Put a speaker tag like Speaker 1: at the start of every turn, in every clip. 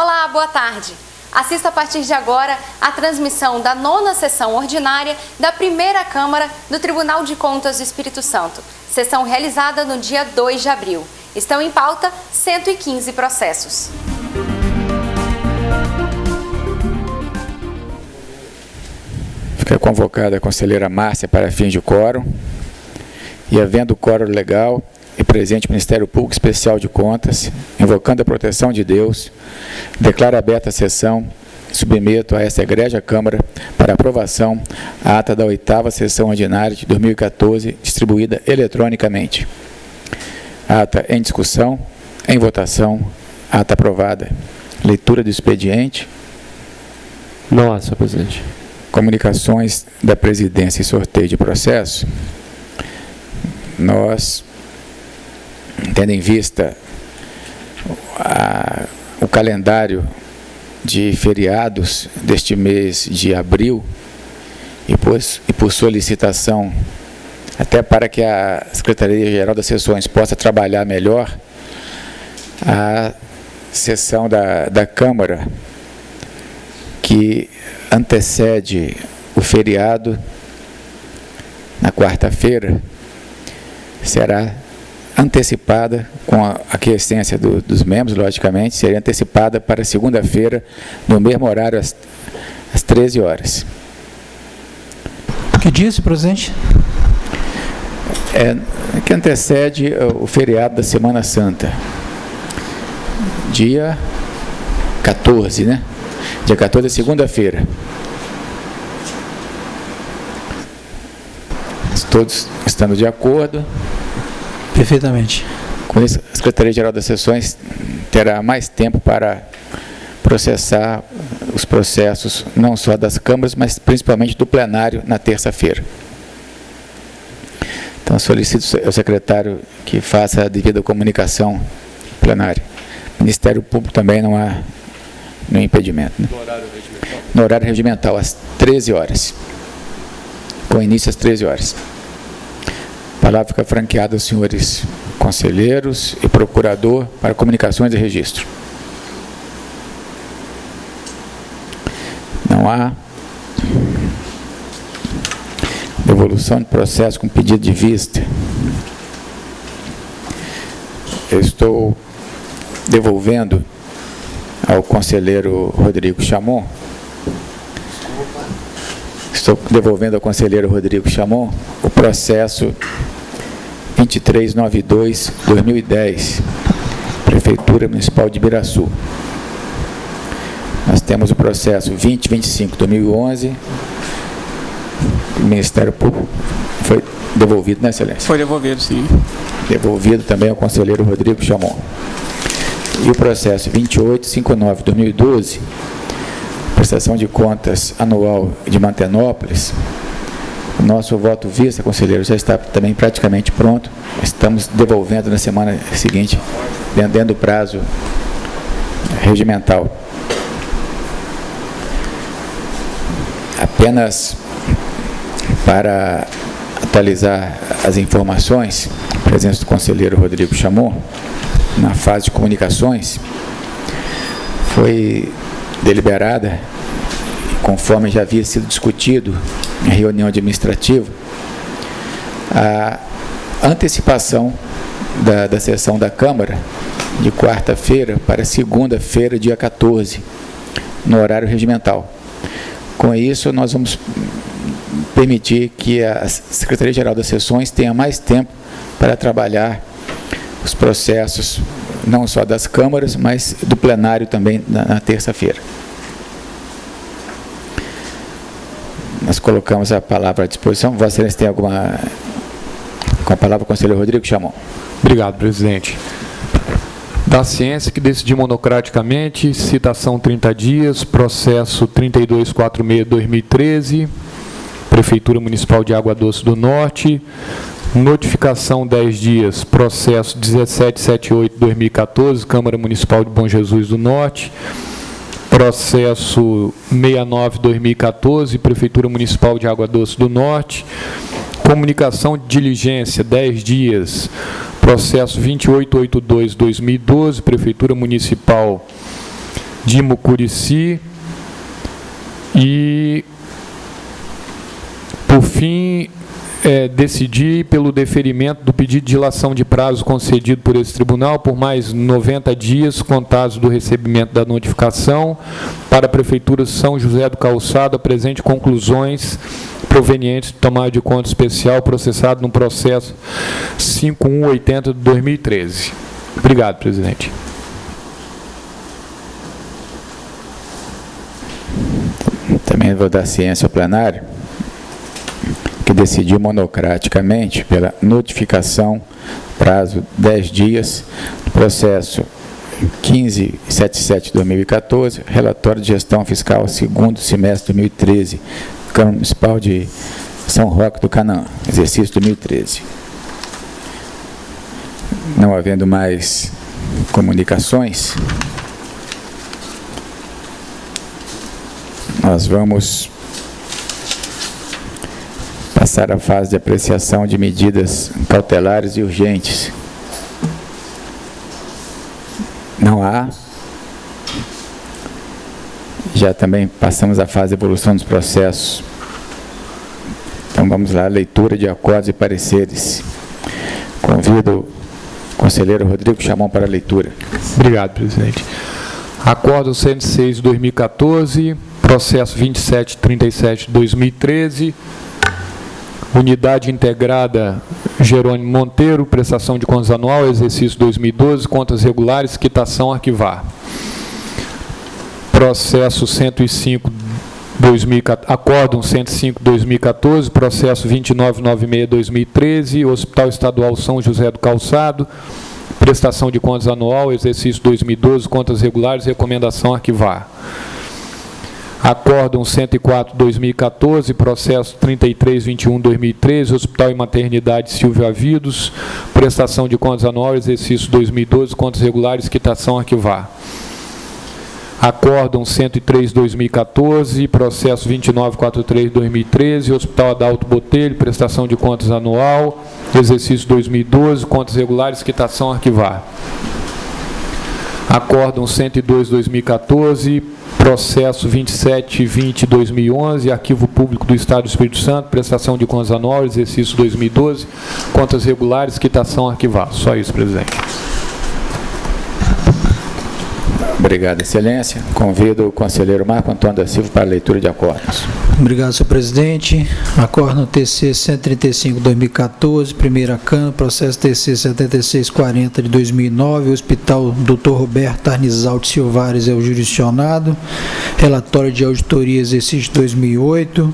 Speaker 1: Olá, boa tarde. Assista a partir de agora a transmissão da 9ª sessão ordinária da primeira Câmara do Tribunal de Contas do Espírito Santo, sessão realizada no dia 2 de abril. Estão em pauta 115 processos.
Speaker 2: Fica convocada a conselheira Márcia para fins de quórum. E havendo quórum legal e presente o Ministério Público Especial de Contas, invocando a proteção de Deus, declaro aberta a sessão e submeto a esta egrégia Câmara para aprovação a ata da 8ª sessão ordinária de 2014, distribuída eletronicamente. Ata em discussão, em votação, ata aprovada. Leitura do expediente.
Speaker 3: Não há, senhor presidente.
Speaker 2: Comunicações da presidência e sorteio de processo. Nós, tendo em vista o calendário de feriados deste mês de abril e por solicitação, até para que a Secretaria-Geral das Sessões possa trabalhar melhor, a sessão da Câmara que antecede o feriado na quarta-feira será antecipada, com a aquiescência dos membros, logicamente, seria antecipada para segunda-feira, no mesmo horário, às 13 horas.
Speaker 4: Que dia, senhor presidente?
Speaker 2: Que antecede o feriado da Semana Santa. Dia 14, né? Dia 14 é segunda-feira. Todos estando de acordo?
Speaker 4: Perfeitamente.
Speaker 2: Com isso, a Secretaria-Geral das Sessões terá mais tempo para processar os processos, não só das câmaras, mas principalmente do plenário na terça-feira. Então, solicito ao secretário que faça a devida comunicação plenária. Ministério Público também não há nenhum impedimento. Né?
Speaker 3: No horário regimental?
Speaker 2: No horário regimental, às 13 horas. Com início às 13 horas. A palavra fica franqueada aos senhores conselheiros e procurador para comunicações e registro. Não há. Devolução de processo com pedido de vista. Eu estou devolvendo ao conselheiro Rodrigo Chamon. Estou devolvendo ao conselheiro Rodrigo Chamon o processo 2392/2010, Prefeitura Municipal de Ibiraçu. Nós temos o processo 2025/2011, o Ministério Público foi devolvido, né, Excelência?
Speaker 5: Foi devolvido, sim.
Speaker 2: Devolvido também ao conselheiro Rodrigo Chamon. E o processo 2859/2012, prestação de contas anual de Mantenópolis. O nosso voto vista, conselheiro, já está também praticamente pronto. Estamos devolvendo na semana seguinte, dentro do prazo regimental. Apenas para atualizar as informações, a presença do conselheiro Rodrigo Chamon, na fase de comunicações, foi deliberada, conforme já havia sido discutido em reunião administrativa, a antecipação da sessão da Câmara de quarta-feira para segunda-feira, dia 14, no horário regimental. Com isso, nós vamos permitir que a Secretaria-Geral das Sessões tenha mais tempo para trabalhar os processos, não só das câmaras, mas do plenário também na terça-feira. Nós colocamos a palavra à disposição. Vossa Excelência tem alguma... Com a palavra, o conselheiro Rodrigo Chamon.
Speaker 3: Obrigado, presidente. Da ciência que decidiu monocraticamente, citação 30 dias, processo 3246/2013, Prefeitura Municipal de Água Doce do Norte, notificação 10 dias, processo 1778/2014, Câmara Municipal de Bom Jesus do Norte, processo 69/2014, Prefeitura Municipal de Água Doce do Norte, comunicação de diligência 10 dias, processo 2882/2012, Prefeitura Municipal de Mucurici. E, por fim, decidir pelo deferimento do pedido de dilação de prazo concedido por esse tribunal por mais 90 dias, contados do recebimento da notificação, para a Prefeitura de São José do Calçado, apresente conclusões provenientes de tomada de conta especial processado no processo 5180 de 2013. Obrigado, presidente.
Speaker 2: Também vou dar ciência ao plenário, que decidiu monocraticamente pela notificação, prazo 10 dias, do processo 1577 de 2014, relatório de gestão fiscal segundo semestre de 2013, Câmara Municipal de São Roque do Canaã, exercício 2013. Não havendo mais comunicações, nós vamos passar à fase de apreciação de medidas cautelares e urgentes. Não há. Já também passamos à fase de evolução dos processos. Então vamos lá, leitura de acordos e pareceres. Convido o conselheiro Rodrigo Chamon para a leitura.
Speaker 3: Obrigado, presidente. Acordo 106 de 2014, processo 2737 de 2013, Unidade Integrada Jerônimo Monteiro, prestação de contas anual, exercício 2012, contas regulares, quitação, arquivar. Processo 105, Acórdão 105, 2014, processo 2996, 2013, Hospital Estadual São José do Calçado, prestação de contas anual, exercício 2012, contas regulares, recomendação, arquivar. Acórdão 104, 2014, processo 3321, 2013, Hospital e Maternidade Silvio Avidos, prestação de contas anual, exercício 2012, contas regulares, quitação, arquivar. Acórdão 103, 2014, processo 2943, 2013, Hospital Adalto Botelho, prestação de contas anual, exercício 2012, contas regulares, quitação, arquivar. Acórdão 102, 2014, processo 2720, 2011, Arquivo Público do Estado do Espírito Santo, prestação de contas anual, exercício 2012, contas regulares, quitação, arquivar. Só isso, presidente.
Speaker 2: Obrigado, excelência. Convido o conselheiro Marco Antônio da Silva para a leitura de acordos.
Speaker 4: Obrigado, senhor presidente. Acordo no TC 135/2014, primeira Câmara, processo TC 7640 de 2009, Hospital Dr. Roberto Arnizal de Silvares é o jurisdicionado, relatório de auditoria exercício 2008,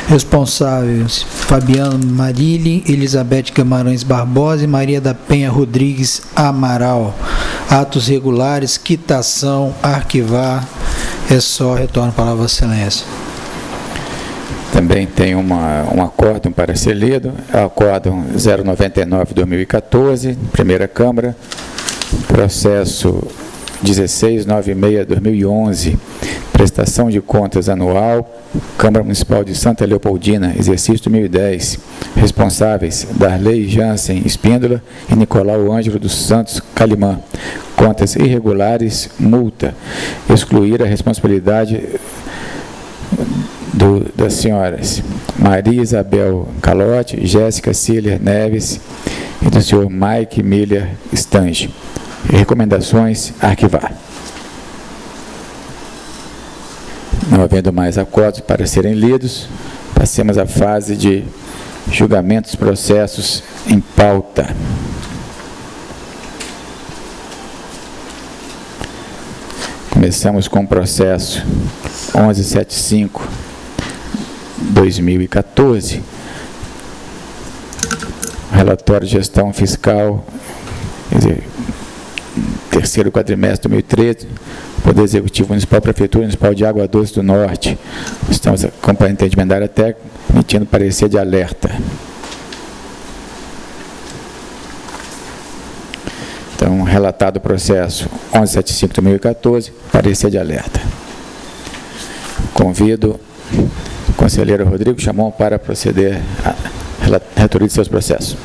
Speaker 4: responsáveis Fabiano Marilli, Elizabeth Guimarães Barbosa e Maria da Penha Rodrigues Amaral. Atos regulares, quitação, arquivar. É só, retorno para a Vossa Excelência.
Speaker 2: Também tem um acórdão para ser lido, é o acórdão 099/2014, primeira Câmara, processo 1696/2011, prestação de contas anual, Câmara Municipal de Santa Leopoldina, exercício 2010, responsáveis Darley Jansen Espíndola e Nicolau Ângelo dos Santos Calimã, contas irregulares, multa, excluir a responsabilidade das senhoras Maria Isabel Calote, Jéssica Cília Neves e do senhor Mike Miller Stange. Recomendações, arquivar. Não havendo mais acordos para serem lidos, passemos à fase de julgamentos processos em pauta. Começamos com o processo 1175/2014, relatório de gestão fiscal, quer dizer, terceiro quadrimestre de 2013, Poder Executivo Municipal, Prefeitura Municipal de Água Doce do Norte. Estamos acompanhando a entendimentária até emitindo parecer de alerta. Então, relatado o processo 1175/2014, parecer de alerta. Convido o conselheiro Rodrigo Chamon para proceder à relatoria de seus processos.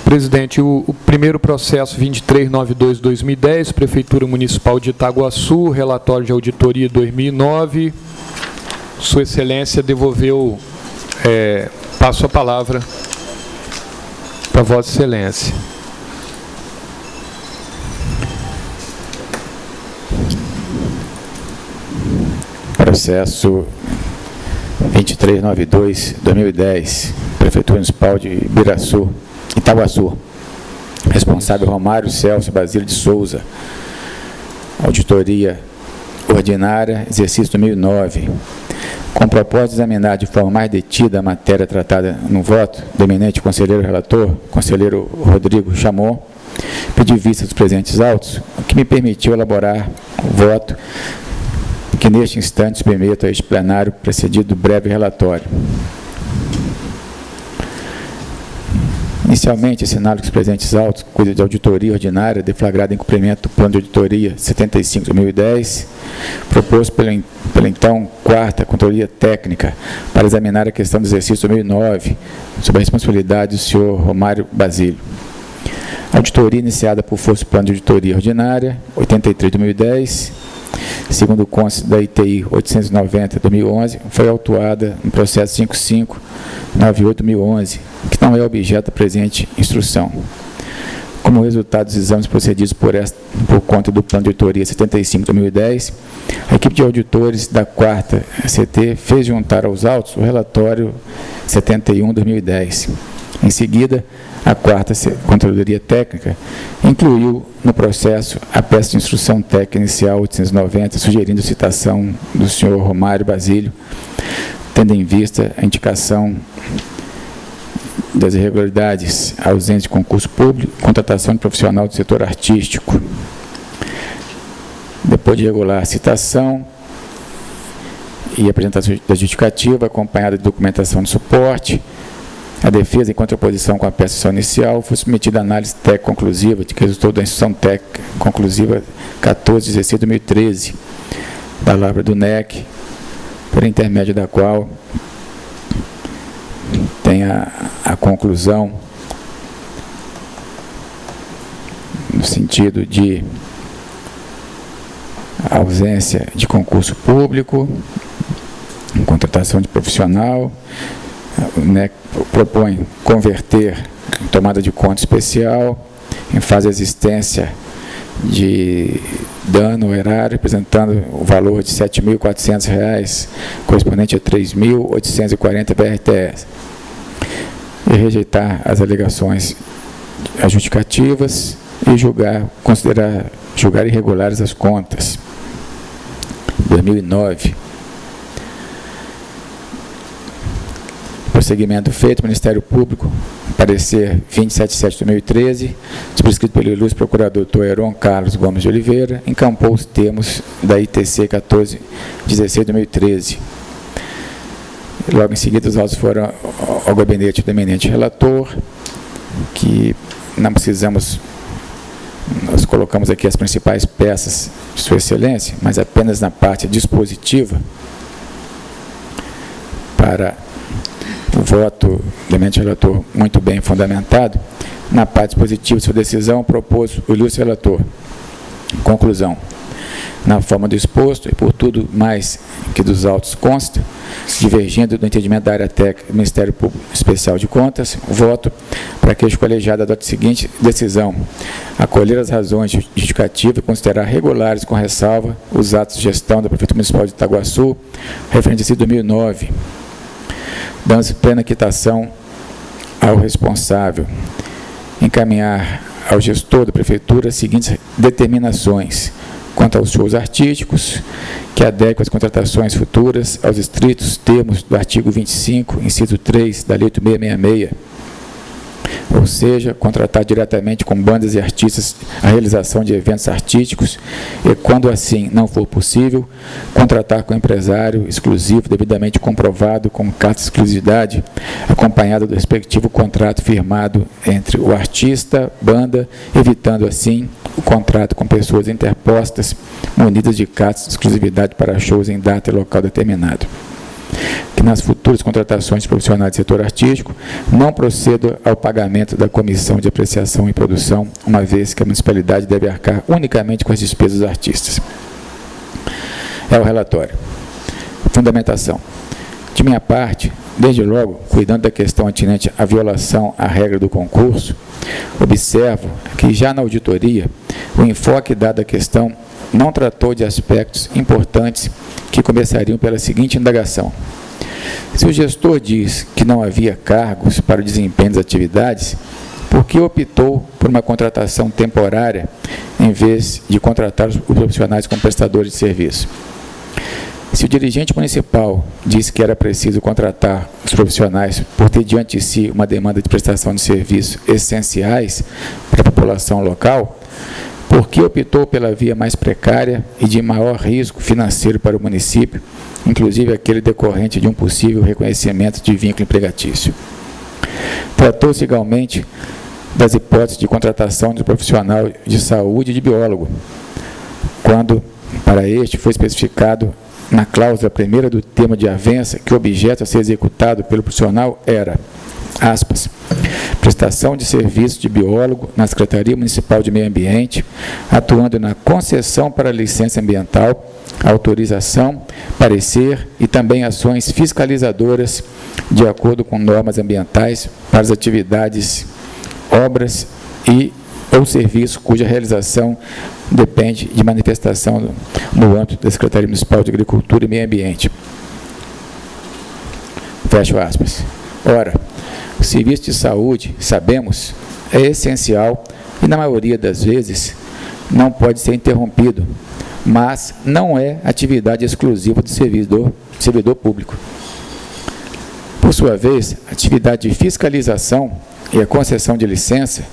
Speaker 3: Presidente, o Primeiro processo 2392-2010, Prefeitura Municipal de Itaguaçu, relatório de auditoria 2009. Sua Excelência devolveu, passo a palavra para Vossa Excelência.
Speaker 2: Processo 2392-2010, Prefeitura Municipal de Itaguaçu. Responsável Romário Celso Basílio de Souza. Auditoria ordinária, exercício 2009. Com o propósito de examinar de forma mais detida a matéria tratada no voto do eminente conselheiro relator, conselheiro Rodrigo Chamon, pedi vista dos presentes autos, o que me permitiu elaborar o voto que neste instante submeto a este plenário, precedido do breve relatório. Inicialmente, assinalo que os presentes autos cuidam de auditoria ordinária deflagrada em cumprimento do Plano de Auditoria 75/2010, proposto pela então quarta Controladoria Técnica para examinar a questão do exercício 2009, sob a responsabilidade do senhor Romário Basílio. Auditoria iniciada por força do Plano de Auditoria Ordinária 83/2010, segundo o cônsul da ITI 890/2011, foi autuada no processo 5598/2011, que não é objeto da presente instrução. Como resultado dos exames procedidos por conta do Plano de Auditoria 75/2010, a equipe de auditores da 4ª CT fez juntar aos autos o relatório 71/2010. Em seguida, a 4ª Controladoria Técnica incluiu no processo a peça de instrução técnica inicial 890, sugerindo citação do senhor Romário Basílio, tendo em vista a indicação das irregularidades ausentes de concurso público, contratação de profissional do setor artístico. Depois de regular a citação e apresentação da justificativa, acompanhada de documentação de suporte, a defesa, em contraposição com a peça inicial, foi submetida à análise técnica conclusiva, que resultou da instrução técnica conclusiva 14/16/2013, da Lavra do NEC, por intermédio da qual tem a conclusão no sentido de ausência de concurso público, contratação de profissional. O NEC propõe converter em tomada de conta especial, em fase de existência de dano ao erário, representando o valor de R$ 7.400, correspondente a 3.840 BRTS, e rejeitar as alegações adjudicativas e julgar irregulares as contas. 2009. Prosseguimento feito, Ministério Público, parecer 277/2013, subscrito pelo ilustre procurador Dr. Heron Carlos Gomes de Oliveira, encampou os termos da ITC 14/16/2013. Logo em seguida, os autos foram ao gabinete do eminente relator, que não precisamos, nós colocamos aqui as principais peças de Sua Excelência, mas apenas na parte dispositiva, para o voto do eminente relator muito bem fundamentado. Na parte dispositiva de sua decisão, propôs o ilustre relator. Conclusão. Na forma do exposto, e por tudo mais que dos autos consta, divergindo do entendimento da área técnica do Ministério Público Especial de Contas, voto para que o colegiado adote a seguinte decisão: acolher as razões justificativas e considerar regulares com ressalva os atos de gestão da Prefeitura Municipal de Itaguaçu, referente a 2009, dando-se plena quitação ao responsável, encaminhar ao gestor da Prefeitura as seguintes determinações quanto aos shows artísticos, que adequam as contratações futuras aos estritos termos do artigo 25, inciso 3, da Lei 8666, ou seja, contratar diretamente com bandas e artistas a realização de eventos artísticos e, quando assim não for possível, contratar com empresário exclusivo devidamente comprovado com carta de exclusividade, acompanhado do respectivo contrato firmado entre o artista, banda, evitando assim o contrato com pessoas interpostas munidas de cartas de exclusividade para shows em data e local determinado. que nas futuras contratações de profissionais do setor artístico não proceda ao pagamento da comissão de apreciação e produção, uma vez que a municipalidade deve arcar unicamente com as despesas dos artistas. É o relatório. Fundamentação. De minha parte, desde logo, cuidando da questão atinente à violação à regra do concurso, observo que já na auditoria, o enfoque dado à questão não tratou de aspectos importantes que começariam pela seguinte indagação. Se o gestor diz que não havia cargos para o desempenho das atividades, por que optou por uma contratação temporária em vez de contratar os profissionais como prestadores de serviço? Se o dirigente municipal disse que era preciso contratar os profissionais por ter diante de si uma demanda de prestação de serviços essenciais para a população local, por que optou pela via mais precária e de maior risco financeiro para o município, inclusive aquele decorrente de um possível reconhecimento de vínculo empregatício? Tratou-se igualmente das hipóteses de contratação de profissional de saúde e de biólogo, quando, para este, foi especificado na cláusula primeira do termo de avença que o objeto a ser executado pelo profissional era, aspas, prestação de serviço de biólogo na Secretaria Municipal de Meio Ambiente, atuando na concessão para licença ambiental, autorização, parecer e também ações fiscalizadoras de acordo com normas ambientais para as atividades, obras e ou serviço cuja realização depende de manifestação no âmbito da Secretaria Municipal de Agricultura e Meio Ambiente. Fecho aspas. Ora, o serviço de saúde, sabemos, é essencial e, na maioria das vezes, não pode ser interrompido, mas não é atividade exclusiva do servidor público. Por sua vez, a atividade de fiscalização e a concessão de licença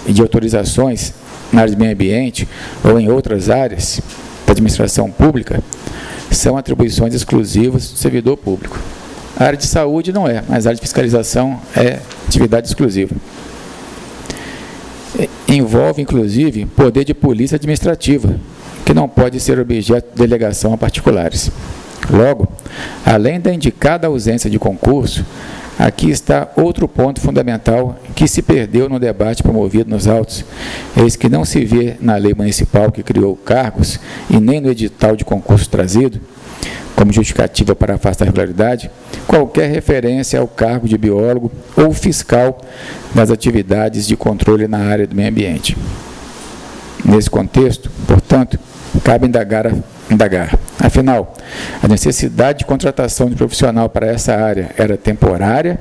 Speaker 2: e de autorizações na área de meio ambiente ou em outras áreas da administração pública são atribuições exclusivas do servidor público. A área de saúde não é, mas a área de fiscalização é atividade exclusiva. Envolve, inclusive, poder de polícia administrativa, que não pode ser objeto de delegação a particulares. Logo, além da indicada ausência de concurso, aqui está outro ponto fundamental que se perdeu no debate promovido nos autos, eis que não se vê na lei municipal que criou cargos e nem no edital de concurso trazido, como justificativa para afastar a irregularidade, qualquer referência ao cargo de biólogo ou fiscal das atividades de controle na área do meio ambiente. Nesse contexto, portanto, cabe indagar. Afinal, a necessidade de contratação de profissional para essa área era temporária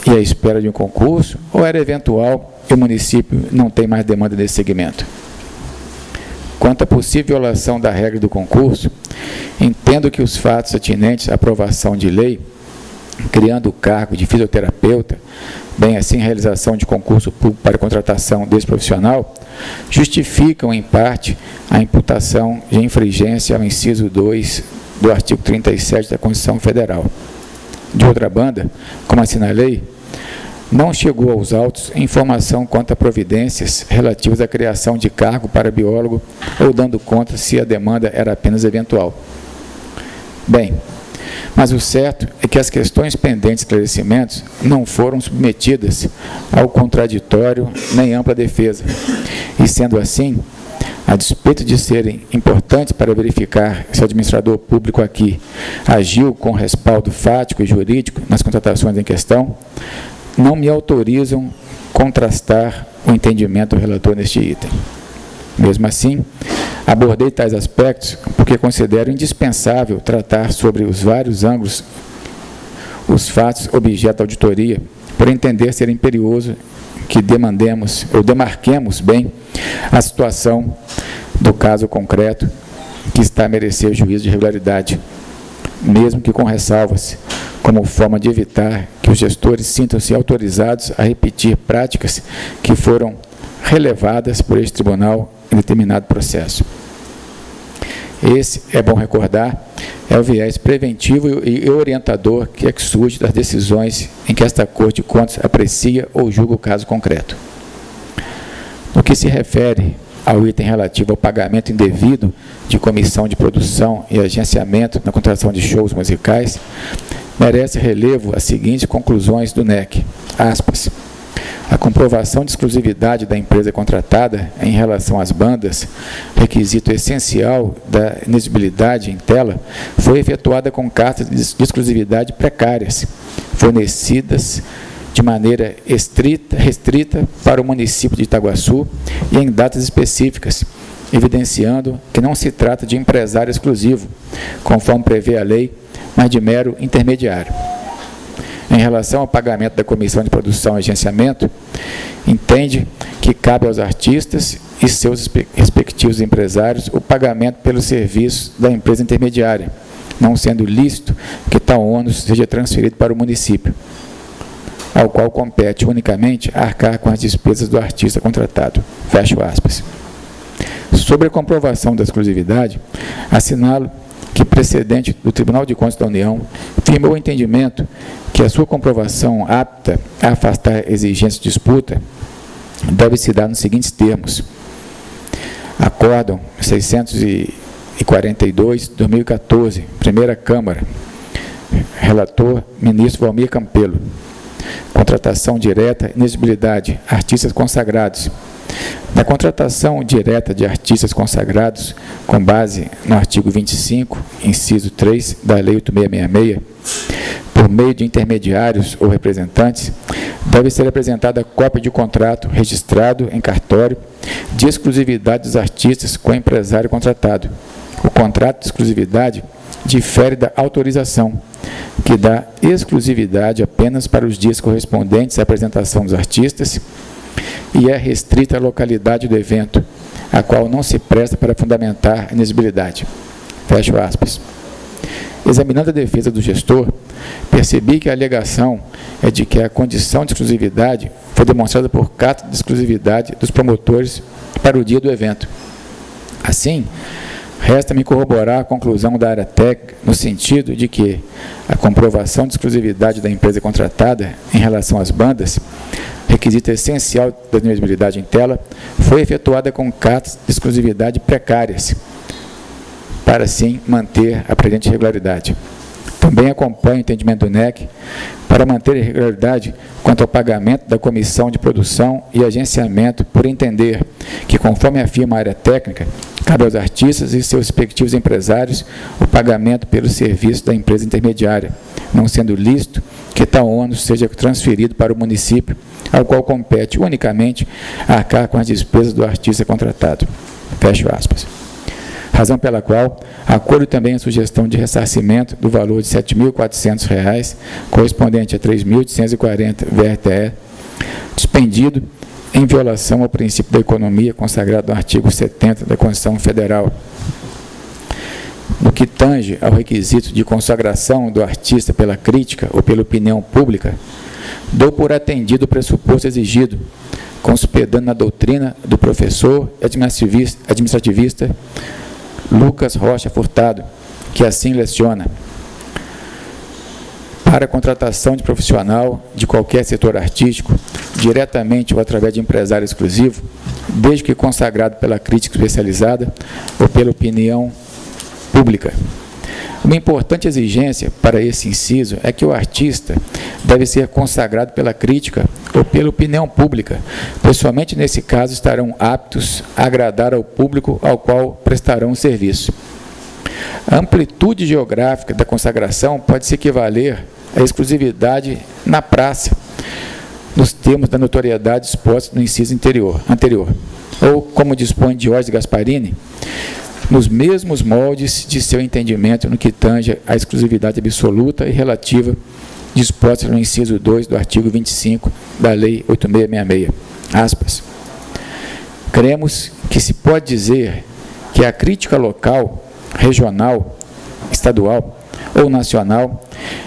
Speaker 2: e à espera de um concurso, ou era eventual e o município não tem mais demanda nesse segmento? Quanto à possível violação da regra do concurso, entendo que os fatos atinentes à aprovação de lei, criando o cargo de fisioterapeuta, bem assim a realização de concurso público para a contratação desse profissional, justificam, em parte, a imputação de infringência ao inciso 2 do artigo 37 da Constituição Federal. De outra banda, como assinalei, não chegou aos autos informação quanto a providências relativas à criação de cargo para biólogo ou dando conta se a demanda era apenas eventual. Bem, mas o certo é que as questões pendentes de esclarecimentos não foram submetidas ao contraditório nem ampla defesa. E, sendo assim, a despeito de serem importantes para verificar se o administrador público aqui agiu com respaldo fático e jurídico nas contratações em questão, não me autorizam contrastar o entendimento do relator neste item. Mesmo assim, abordei tais aspectos porque considero indispensável tratar sobre os vários ângulos os fatos objeto da auditoria, por entender ser imperioso que demandemos ou demarquemos bem a situação do caso concreto que está a merecer juízo de regularidade, mesmo que com ressalvas, como forma de evitar que os gestores sintam-se autorizados a repetir práticas que foram relevadas por este tribunal em determinado processo. Esse, é bom recordar, é o viés preventivo e orientador que surge das decisões em que esta Corte de Contas aprecia ou julga o caso concreto. No que se refere ao item relativo ao pagamento indevido de comissão de produção e agenciamento na contratação de shows musicais, merece relevo as seguintes conclusões do NEC, aspas, a comprovação de exclusividade da empresa contratada em relação às bandas, requisito essencial da inexigibilidade em tela, foi efetuada com cartas de exclusividade precárias, fornecidas de maneira restrita para o município de Itaguaçu e em datas específicas, evidenciando que não se trata de empresário exclusivo, conforme prevê a lei, mas de mero intermediário. Em relação ao pagamento da comissão de produção e agenciamento, entende que cabe aos artistas e seus respectivos empresários o pagamento pelos serviços da empresa intermediária, não sendo lícito que tal ônus seja transferido para o município, ao qual compete unicamente arcar com as despesas do artista contratado. Fecho aspas. Sobre a comprovação da exclusividade, assinalo que precedente do Tribunal de Contas da União firmou o entendimento que a sua comprovação apta a afastar exigência de disputa deve se dar nos seguintes termos. Acórdão 642, 2014, Primeira Câmara, relator, ministro Valmir Campelo. Contratação direta, inexigibilidade, artistas consagrados. Na contratação direta de artistas consagrados, com base no artigo 25, inciso 3 da Lei 8666, por meio de intermediários ou representantes, deve ser apresentada cópia de contrato registrado em cartório de exclusividade dos artistas com o empresário contratado. O contrato de exclusividade difere da autorização, que dá exclusividade apenas para os dias correspondentes à apresentação dos artistas e é restrita à localidade do evento, a qual não se presta para fundamentar a inexigibilidade. Fecho aspas. Examinando a defesa do gestor, percebi que a alegação é de que a condição de exclusividade foi demonstrada por carta de exclusividade dos promotores para o dia do evento. Assim, resta-me corroborar a conclusão da área técnica no sentido de que a comprovação de exclusividade da empresa contratada em relação às bandas, requisito essencial da inexigibilidade em tela, foi efetuada com cartas de exclusividade precárias, para assim manter a presente regularidade. Também acompanho o entendimento do NEC para manter a regularidade quanto ao pagamento da comissão de produção e agenciamento, por entender que, conforme afirma a área técnica, cabe aos artistas e seus respectivos empresários o pagamento pelo serviço da empresa intermediária, não sendo lícito que tal ônus seja transferido para o município, ao qual compete unicamente arcar com as despesas do artista contratado. Fecho aspas. Razão pela qual acolho também a sugestão de ressarcimento do valor de R$ 7.400, correspondente a 3.840 VRTE, dispendido em violação ao princípio da economia consagrado no artigo 70 da Constituição Federal. No que tange ao requisito de consagração do artista pela crítica ou pela opinião pública, dou por atendido o pressuposto exigido, conspedando na doutrina do professor administrativista Lucas Rocha Furtado, que assim leciona: para a contratação de profissional de qualquer setor artístico, diretamente ou através de empresário exclusivo, desde que consagrado pela crítica especializada ou pela opinião pública. Uma importante exigência para esse inciso é que o artista deve ser consagrado pela crítica ou pela opinião pública, pois somente nesse caso estarão aptos a agradar ao público ao qual prestarão o serviço. A amplitude geográfica da consagração pode se equivaler à exclusividade na praça, nos termos da notoriedade exposta no inciso anterior, ou, como dispõe Diógenes Gasparini, nos mesmos moldes de seu entendimento no que tange à exclusividade absoluta e relativa disposta no inciso 2 do artigo 25 da Lei 8666. Aspas. Cremos que se pode dizer que a crítica local, regional, estadual ou nacional,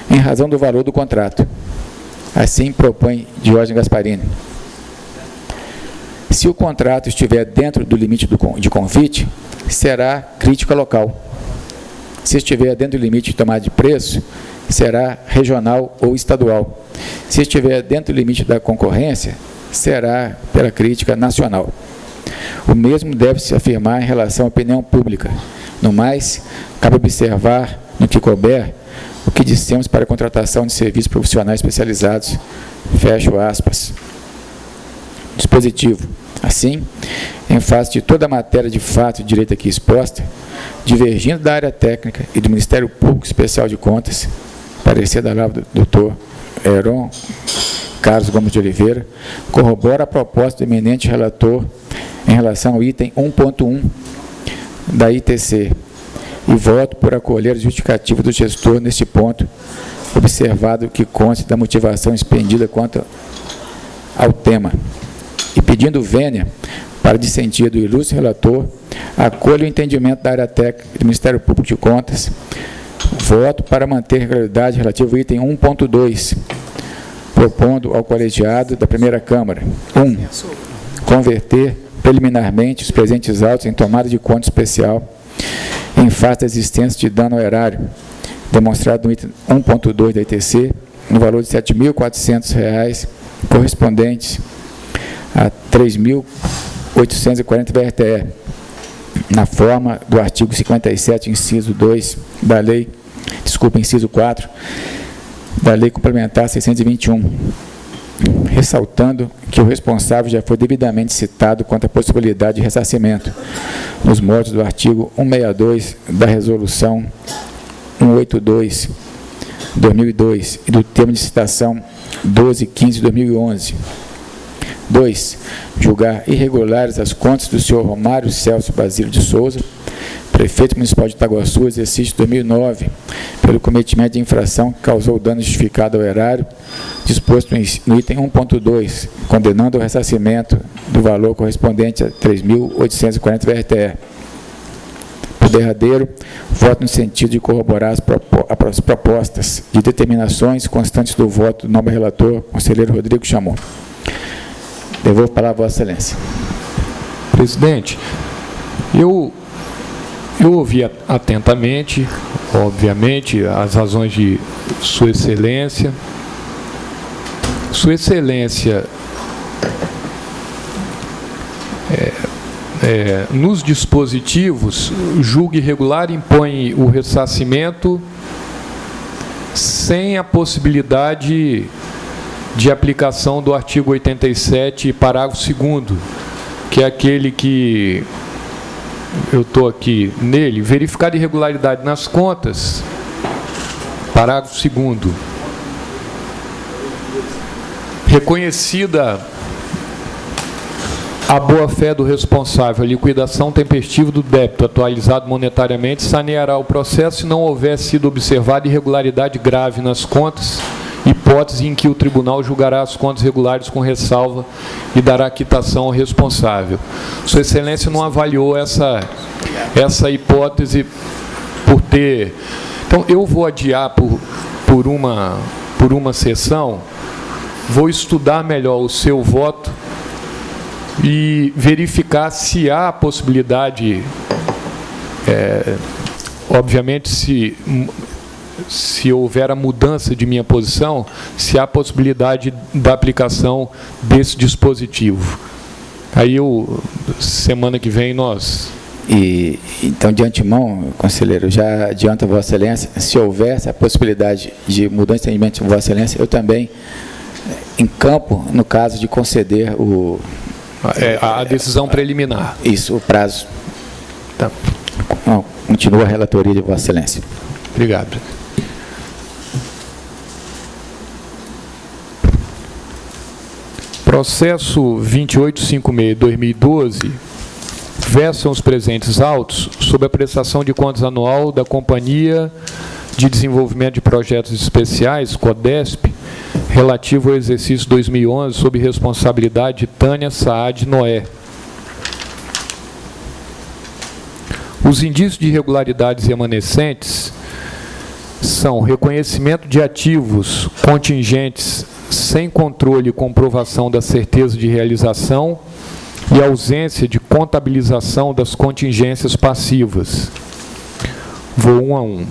Speaker 2: em razão do valor do contrato. Assim propõe Diógenes Gasparini. Se o contrato estiver dentro do limite de convite, será crítica local. Se estiver dentro do limite de tomada de preço, será regional ou estadual. Se estiver dentro do limite da concorrência, será pela crítica nacional. O mesmo deve-se afirmar em relação à opinião pública, No mais, cabe observar, no que couber, o que dissemos para a contratação de serviços profissionais especializados. Fecho aspas. Dispositivo. Assim, em face de toda a matéria de fato e direito aqui exposta, divergindo da área técnica e do Ministério Público Especial de Contas, parecer da Lava do Dr. Heron Carlos Gomes de Oliveira, corrobora a proposta do eminente relator em relação ao item 1.1 da ITC e voto por acolher a justificativa do gestor neste ponto, observado que conste da motivação expendida quanto ao tema, e pedindo vênia para dissentir do ilustre relator, acolho o entendimento da área técnica do Ministério Público de Contas, voto para manter a regularidade relativa ao item 1.2, propondo ao colegiado da primeira Câmara: 1. Converter preliminarmente os presentes autos em tomada de conta especial em face da existência de dano ao erário, demonstrado no item 1.2 da ITC, no valor de R$ 7.400, correspondentes a 3.840 VRTE, na forma do artigo 57, inciso 2 da lei, inciso 4, da Lei Complementar 621, ressaltando que o responsável já foi devidamente citado quanto à possibilidade de ressarcimento, nos moldes do artigo 162 da Resolução 182/2002 e do termo de citação 1215/2011. 2. Julgar irregulares as contas do senhor Romário Celso Basílio de Souza, prefeito municipal de Itaguaçu, exercício 2009, pelo cometimento de infração que causou dano justificado ao erário, disposto no item 1.2, condenando o ressarcimento do valor correspondente a 3.840 VRTE. Por derradeiro, voto no sentido de corroborar as propostas de determinações constantes do voto do nobre relator, conselheiro Rodrigo Chamon. Devolvo a palavra a Vossa Excelência.
Speaker 3: Presidente, eu ouvi atentamente, obviamente, as razões de Sua Excelência. Sua Excelência, nos dispositivos, julga irregular, impõe o ressarcimento sem a possibilidade de aplicação do artigo 87, parágrafo 2º, que é aquele que eu estou aqui nele, verificada irregularidade nas contas, parágrafo 2º, reconhecida a boa-fé do responsável, a liquidação tempestiva do débito atualizado monetariamente, saneará o processo se não houver sido observada irregularidade grave nas contas, hipótese em que o tribunal julgará as contas regulares com ressalva e dará quitação ao responsável. Sua Excelência não avaliou essa hipótese por ter... Então, eu vou adiar por uma sessão, vou estudar melhor o seu voto e verificar se há a possibilidade, obviamente, se houver a mudança de minha posição, se há a possibilidade da aplicação desse dispositivo. Aí, semana que vem, nós...
Speaker 2: Então, de antemão, conselheiro, já adianto a Vossa Excelência, se houver essa possibilidade de mudança de entendimento de Vossa Excelência, eu também encampo no caso de conceder
Speaker 3: a decisão preliminar.
Speaker 2: Isso, o prazo.
Speaker 3: Tá.
Speaker 2: Continua a relatoria de Vossa Excelência.
Speaker 3: Obrigado. Processo 2856/2012 versam os presentes autos sobre a prestação de contas anual da Companhia de Desenvolvimento de Projetos Especiais, CODESP, relativo ao exercício 2011, sob responsabilidade de Tânia Saad Noé. Os indícios de irregularidades remanescentes são reconhecimento de ativos contingentes sem controle e comprovação da certeza de realização e ausência de contabilização das contingências passivas. Vou um a um.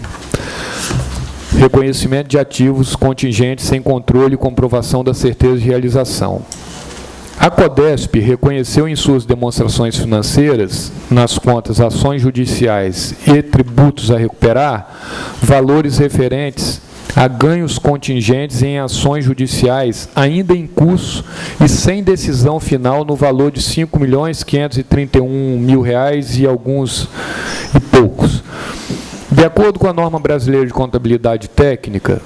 Speaker 3: Reconhecimento de ativos contingentes sem controle e comprovação da certeza de realização. A CODESP reconheceu em suas demonstrações financeiras, nas contas ações judiciais e tributos a recuperar, valores referentes a ganhos contingentes em ações judiciais ainda em curso e sem decisão final no valor de R$ 5.531.000 e alguns e poucos. De acordo com a norma brasileira de contabilidade técnica,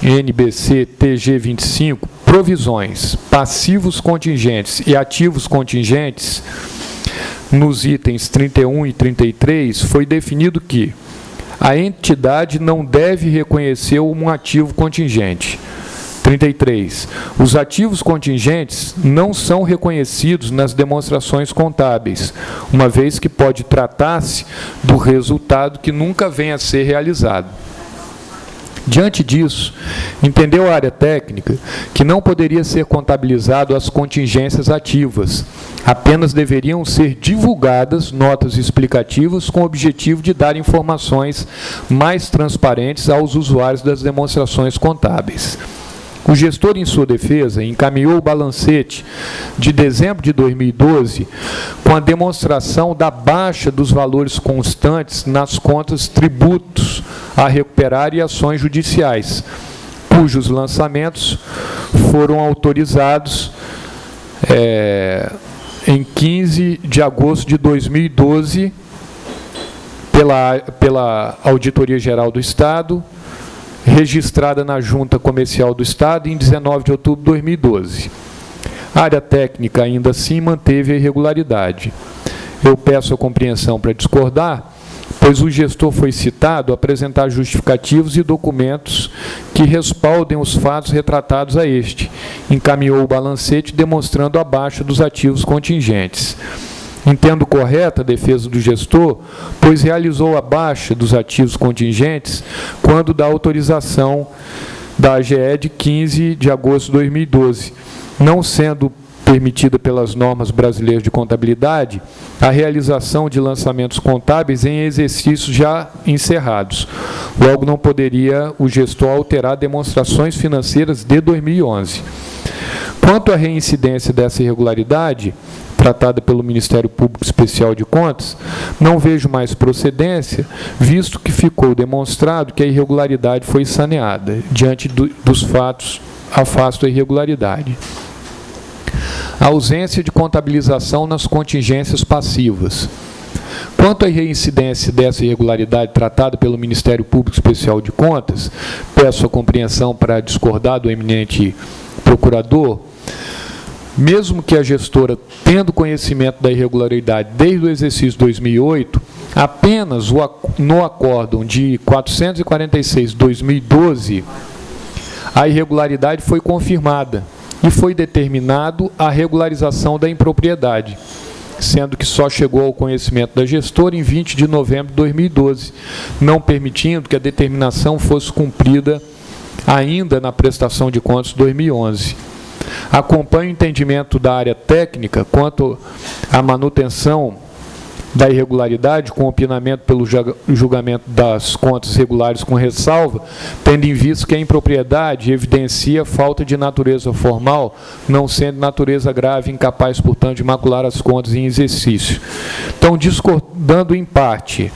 Speaker 3: NBC TG 25, provisões, passivos contingentes e ativos contingentes, nos itens 31 e 33, foi definido que a entidade não deve reconhecer um ativo contingente. 33. Os ativos contingentes não são reconhecidos nas demonstrações contábeis, uma vez que pode tratar-se do resultado que nunca venha a ser realizado. Diante disso, entendeu a área técnica que não poderia ser contabilizado as contingências ativas, apenas deveriam ser divulgadas notas explicativas com o objetivo de dar informações mais transparentes aos usuários das demonstrações contábeis. O gestor, em sua defesa, encaminhou o balancete de dezembro de 2012 com a demonstração da baixa dos valores constantes nas contas tributos a recuperar e ações judiciais, cujos lançamentos foram autorizados em 15 de agosto de 2012 pela Auditoria Geral do Estado, registrada na Junta Comercial do Estado em 19 de outubro de 2012. A área técnica, ainda assim, manteve a irregularidade. Eu peço a compreensão para discordar, pois o gestor foi citado a apresentar justificativos e documentos que respaldem os fatos retratados a este. Encaminhou o balancete demonstrando a baixa dos ativos contingentes. Entendo correta a defesa do gestor, pois realizou a baixa dos ativos contingentes quando da autorização da AGE de 15 de agosto de 2012, não sendo permitida pelas normas brasileiras de contabilidade a realização de lançamentos contábeis em exercícios já encerrados. Logo, não poderia o gestor alterar demonstrações financeiras de 2011. Quanto à reincidência dessa irregularidade, tratada pelo Ministério Público Especial de Contas, não vejo mais procedência, visto que ficou demonstrado que a irregularidade foi saneada. Diante dos fatos, afasto a irregularidade. A ausência de contabilização nas contingências passivas. Quanto à reincidência dessa irregularidade tratada pelo Ministério Público Especial de Contas, peço a compreensão para discordar do eminente procurador. Mesmo que a gestora, tendo conhecimento da irregularidade desde o exercício 2008, apenas no acórdão de 446/2012, a irregularidade foi confirmada e foi determinado a regularização da impropriedade, sendo que só chegou ao conhecimento da gestora em 20 de novembro de 2012, não permitindo que a determinação fosse cumprida ainda na prestação de contas de 2011. Acompanho o entendimento da área técnica quanto à manutenção da irregularidade com opinamento pelo julgamento das contas regulares com ressalva, tendo em vista que a impropriedade evidencia falta de natureza formal, não sendo natureza grave e incapaz, portanto, de macular as contas em exercício. Então, discordando em parte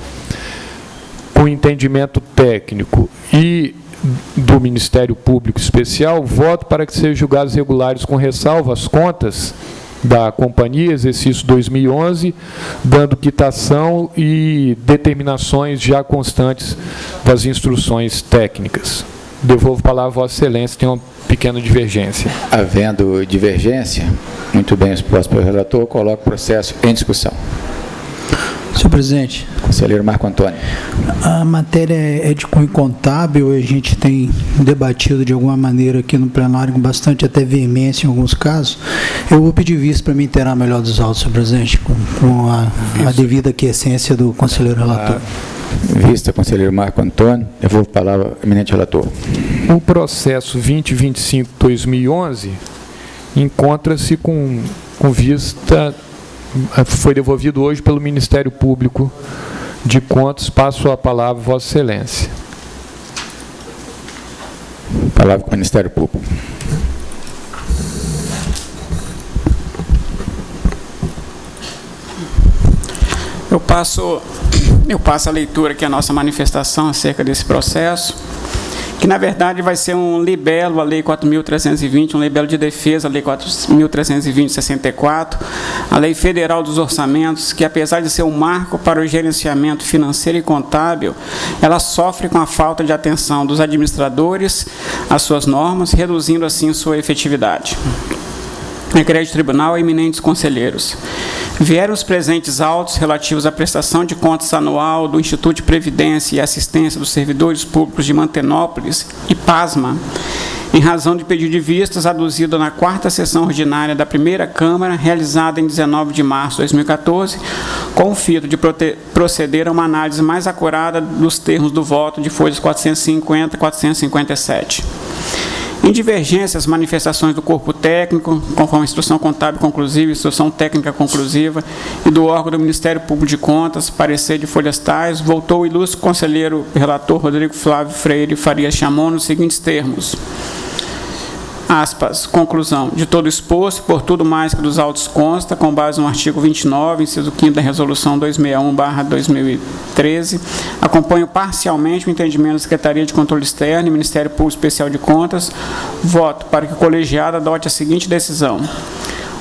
Speaker 3: com o entendimento técnico e do Ministério Público Especial, voto para que sejam julgados regulares com ressalva as contas da companhia, exercício 2011, dando quitação e determinações já constantes das instruções técnicas. Devolvo a palavra a Vossa Excelência, tem uma pequena divergência.
Speaker 2: Havendo divergência, muito bem exposto pelo relator, coloco o processo em discussão.
Speaker 4: Senhor presidente.
Speaker 2: Conselheiro Marco Antônio.
Speaker 4: A matéria é de cunho contábil, a gente tem debatido de alguma maneira aqui no plenário com bastante até veemência em alguns casos. Eu vou pedir visto para me inteirar melhor dos autos, senhor presidente, com a devida aquiescência do conselheiro relator.
Speaker 2: Vista, conselheiro Marco Antônio, devolvo a palavra ao eminente relator.
Speaker 3: O processo 2025/2011 encontra-se com vista... Foi devolvido hoje pelo Ministério Público de Contas. Passo a palavra a Vossa Excelência.
Speaker 2: Palavra com o Ministério Público.
Speaker 5: Eu passo a leitura aqui, a nossa manifestação acerca desse processo, que na verdade vai ser um libelo à Lei 4.320, um libelo de defesa à Lei 4.320/64, a Lei Federal dos Orçamentos, que apesar de ser um marco para o gerenciamento financeiro e contábil, ela sofre com a falta de atenção dos administradores às suas normas, reduzindo assim sua efetividade. Requerente Tribunal e eminentes conselheiros. Vieram os presentes autos relativos à prestação de contas anual do Instituto de Previdência e Assistência dos Servidores Públicos de Mantenópolis e PASMA, em razão de pedido de vistas aduzido na 4ª sessão ordinária da primeira Câmara, realizada em 19 de março de 2014, com o fito de proceder a uma análise mais acurada dos termos do voto de folhas 450 e 457. Em divergência às manifestações do corpo técnico, conforme a instrução contábil conclusiva, instrução técnica conclusiva, e do órgão do Ministério Público de Contas, parecer de folhas tais, voltou o ilustre conselheiro relator Rodrigo Flávio Freire Farias Chamon nos seguintes termos. Aspas, conclusão, de todo exposto, por tudo mais que dos autos consta, com base no artigo 29, inciso 5º da Resolução 261/2013, acompanho parcialmente o entendimento da Secretaria de Controle Externo e Ministério Público Especial de Contas, voto para que o colegiado adote a seguinte decisão.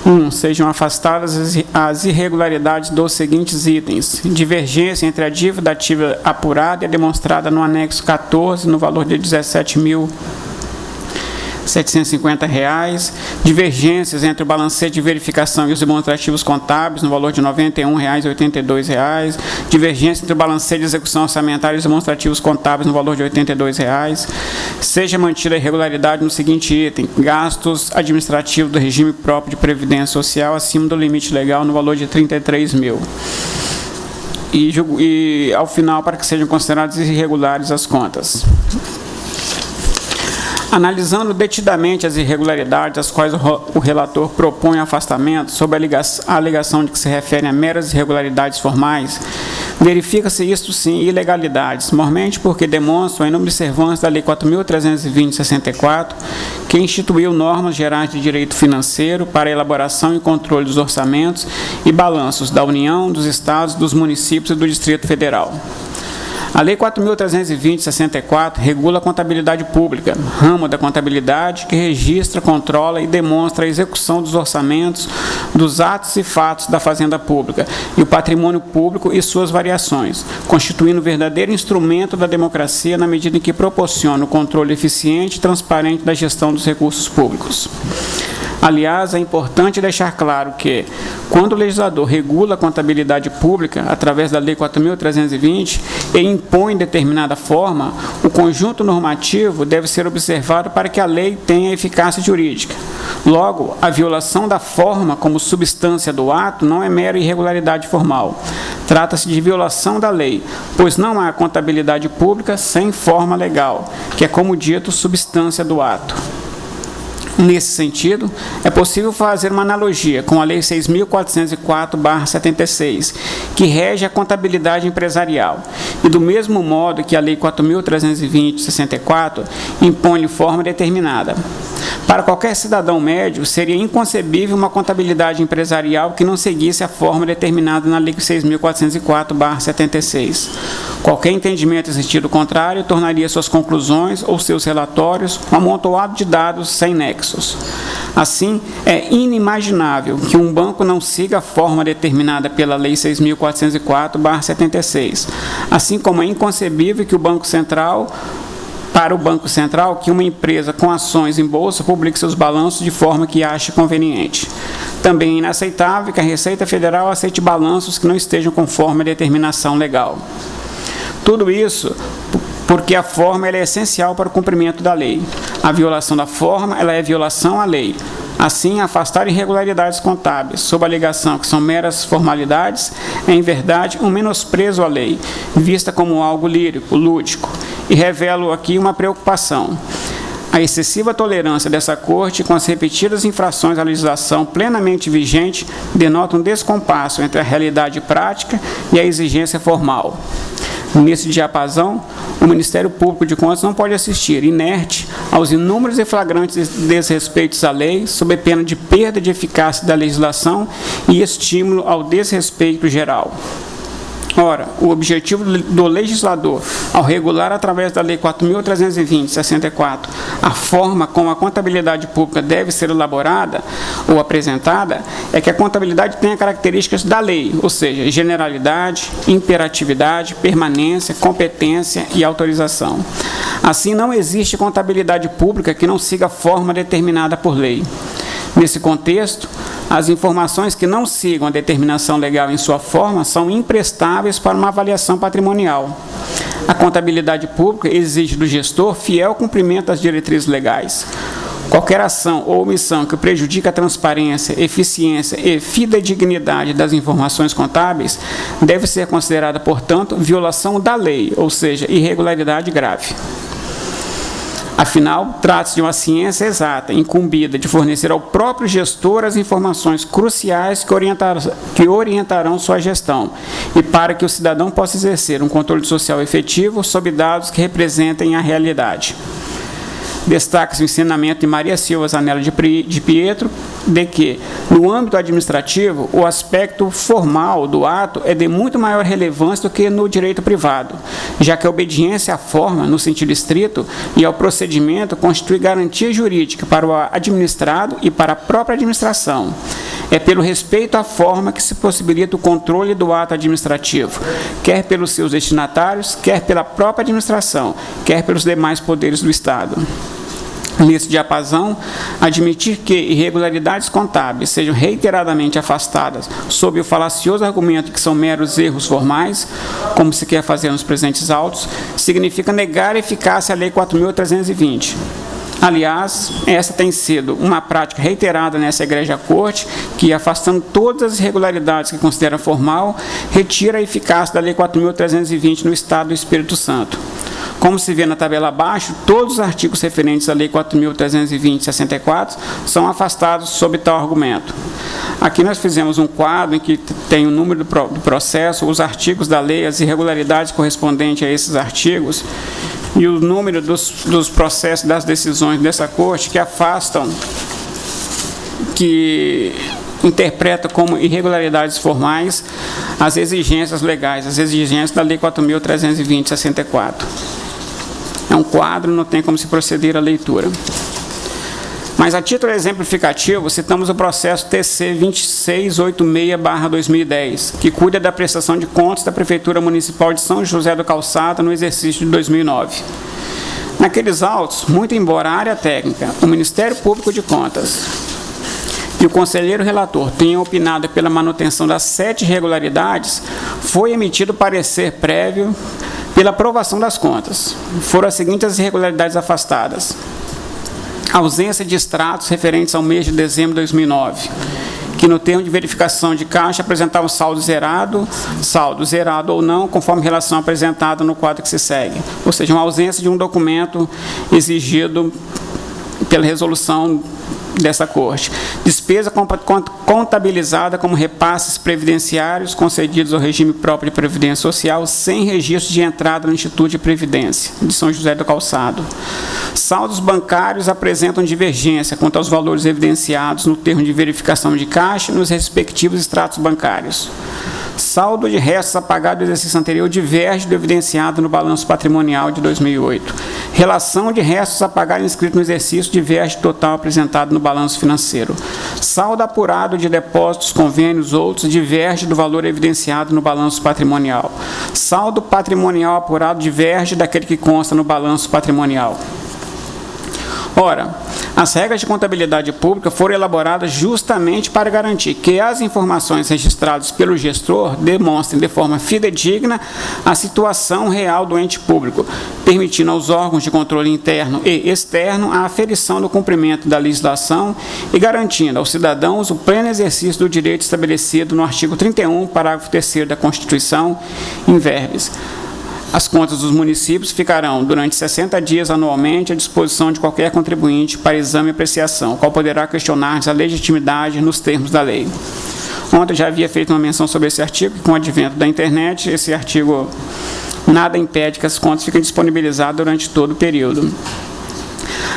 Speaker 5: 1. Sejam afastadas as irregularidades dos seguintes itens. Divergência entre a dívida ativa apurada e a demonstrada no anexo 14, no valor de R$ 17.750, divergências entre o balancete de verificação e os demonstrativos contábeis no valor de R$ 91,82, divergência entre o balancete de execução orçamentária e os demonstrativos contábeis no valor de R$ 82, seja mantida a irregularidade no seguinte item: gastos administrativos do regime próprio de previdência social acima do limite legal no valor de R$ 33.000. E, ao final, para que sejam consideradas irregulares as contas. Analisando detidamente as irregularidades às quais o relator propõe afastamento, sob a alegação de que se referem a meras irregularidades formais, verifica-se isto sim ilegalidades, mormente porque demonstram a inobservância da Lei 4.320/64, que instituiu normas gerais de direito financeiro para a elaboração e controle dos orçamentos e balanços da União, dos Estados, dos municípios e do Distrito Federal. A Lei 4.320/64 regula a contabilidade pública, ramo da contabilidade que registra, controla e demonstra a execução dos orçamentos, dos atos e fatos da Fazenda Pública e o patrimônio público e suas variações, constituindo um verdadeiro instrumento da democracia na medida em que proporciona o controle eficiente e transparente da gestão dos recursos públicos. Aliás, é importante deixar claro que, quando o legislador regula a contabilidade pública, através da Lei 4.320, e impõe determinada forma, o conjunto normativo deve ser observado para que a lei tenha eficácia jurídica. Logo, a violação da forma como substância do ato não é mera irregularidade formal. Trata-se de violação da lei, pois não há contabilidade pública sem forma legal, que é, como dito, substância do ato. Nesse sentido, é possível fazer uma analogia com a Lei 6.404/76, que rege a contabilidade empresarial, e do mesmo modo que a Lei 4.320/64 impõe forma determinada. Para qualquer cidadão médio, seria inconcebível uma contabilidade empresarial que não seguisse a forma determinada na Lei 6.404/76. Qualquer entendimento em sentido contrário tornaria suas conclusões ou seus relatórios um amontoado de dados sem nexos. Assim, é inimaginável que um banco não siga a forma determinada pela Lei 6.404/76, assim como é inconcebível que para o Banco Central, que uma empresa com ações em bolsa publique seus balanços de forma que ache conveniente. Também é inaceitável que a Receita Federal aceite balanços que não estejam conforme a determinação legal. Tudo isso porque a forma ela é essencial para o cumprimento da lei. A violação da forma ela é violação à lei. Assim, afastar irregularidades contábeis, sob a alegação que são meras formalidades, é, em verdade, um menosprezo à lei, vista como algo lírico, lúdico, e revelo aqui uma preocupação. A excessiva tolerância dessa Corte com as repetidas infrações à legislação plenamente vigente denota um descompasso entre a realidade prática e a exigência formal. Nesse diapasão, o Ministério Público de Contas não pode assistir, inerte, aos inúmeros e flagrantes desrespeitos à lei, sob pena de perda de eficácia da legislação e estímulo ao desrespeito geral. Ora, o objetivo do legislador, ao regular através da Lei 4.320/64, a forma como a contabilidade pública deve ser elaborada ou apresentada, é que a contabilidade tenha características da lei, ou seja, generalidade, imperatividade, permanência, competência e autorização. Assim, não existe contabilidade pública que não siga a forma determinada por lei. Nesse contexto, as informações que não sigam a determinação legal em sua forma são imprestáveis para uma avaliação patrimonial. A contabilidade pública exige do gestor fiel cumprimento das diretrizes legais. Qualquer ação ou omissão que prejudique a transparência, eficiência e fidedignidade das informações contábeis deve ser considerada, portanto, violação da lei, ou seja, irregularidade grave. Afinal, trata-se de uma ciência exata, incumbida de fornecer ao próprio gestor as informações cruciais que orientarão sua gestão e para que o cidadão possa exercer um controle social efetivo sobre dados que representem a realidade. Destaca-se o ensinamento de Maria Silva Zanella de Pietro, de que, no âmbito administrativo, o aspecto formal do ato é de muito maior relevância do que no direito privado, já que a obediência à forma, no sentido estrito, e ao procedimento constitui garantia jurídica para o administrado e para a própria administração. É pelo respeito à forma que se possibilita o controle do ato administrativo, quer pelos seus destinatários, quer pela própria administração, quer pelos demais poderes do Estado. Nesse diapasão, admitir que irregularidades contábeis sejam reiteradamente afastadas sob o falacioso argumento que são meros erros formais, como se quer fazer nos presentes autos, significa negar a eficácia à Lei 4.320. Aliás, essa tem sido uma prática reiterada nessa egrégia corte, que, afastando todas as irregularidades que considera formal, retira a eficácia da Lei 4.320 no Estado do Espírito Santo. Como se vê na tabela abaixo, todos os artigos referentes à Lei 4.320/64 são afastados sob tal argumento. Aqui nós fizemos um quadro em que tem o número do processo, os artigos da lei, as irregularidades correspondentes a esses artigos e o número dos processos, das decisões dessa corte que afastam, que interpreta como irregularidades formais as exigências legais, as exigências da Lei 4.320/64. É um quadro, não tem como se proceder à leitura. Mas, a título exemplificativo, citamos o processo TC 2686/2010, que cuida da prestação de contas da Prefeitura Municipal de São José do Calçada no exercício de 2009. Naqueles autos, muito embora a área técnica, o Ministério Público de Contas e o conselheiro relator tenham opinado pela manutenção das 7 irregularidades, foi emitido parecer prévio pela aprovação das contas. Foram as seguintes irregularidades afastadas: ausência de extratos referentes ao mês de dezembro de 2009, que no termo de verificação de caixa apresentavam saldo zerado ou não, conforme relação apresentada no quadro que se segue. Ou seja, uma ausência de um documento exigido pela resolução dessa corte. Despesa contabilizada como repasses previdenciários concedidos ao regime próprio de previdência social sem registro de entrada no Instituto de Previdência de São José do Calçado. Saldos bancários apresentam divergência quanto aos valores evidenciados no termo de verificação de caixa nos respectivos extratos bancários. Saldo de restos a pagar do exercício anterior diverge do evidenciado no balanço patrimonial de 2008. Relação de restos a pagar inscrito no exercício diverge do total apresentado no balanço financeiro. Saldo apurado de depósitos, convênios, outros, diverge do valor evidenciado no balanço patrimonial. Saldo patrimonial apurado diverge daquele que consta no balanço patrimonial. Ora, as regras de contabilidade pública foram elaboradas justamente para garantir que as informações registradas pelo gestor demonstrem de forma fidedigna a situação real do ente público, permitindo aos órgãos de controle interno e externo a aferição do cumprimento da legislação e garantindo aos cidadãos o pleno exercício do direito estabelecido no artigo 31, parágrafo 3º da Constituição, in verbis. As contas dos municípios ficarão, durante 60 dias anualmente, à disposição de qualquer contribuinte para exame e apreciação, o qual poderá questionar-lhes a legitimidade nos termos da lei. Ontem eu já havia feito uma menção sobre esse artigo, com o advento da internet, esse artigo nada impede que as contas fiquem disponibilizadas durante todo o período.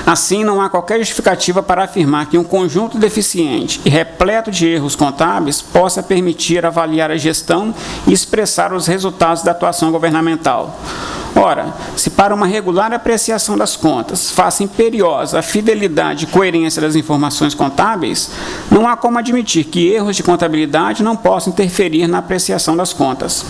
Speaker 5: Assim, não há qualquer justificativa para afirmar que um conjunto deficiente e repleto de erros contábeis possa permitir avaliar a gestão e expressar os resultados da atuação governamental. Ora, se para uma regular apreciação das contas faça imperiosa a fidelidade e coerência das informações contábeis, não há como admitir que erros de contabilidade não possam interferir na apreciação das contas.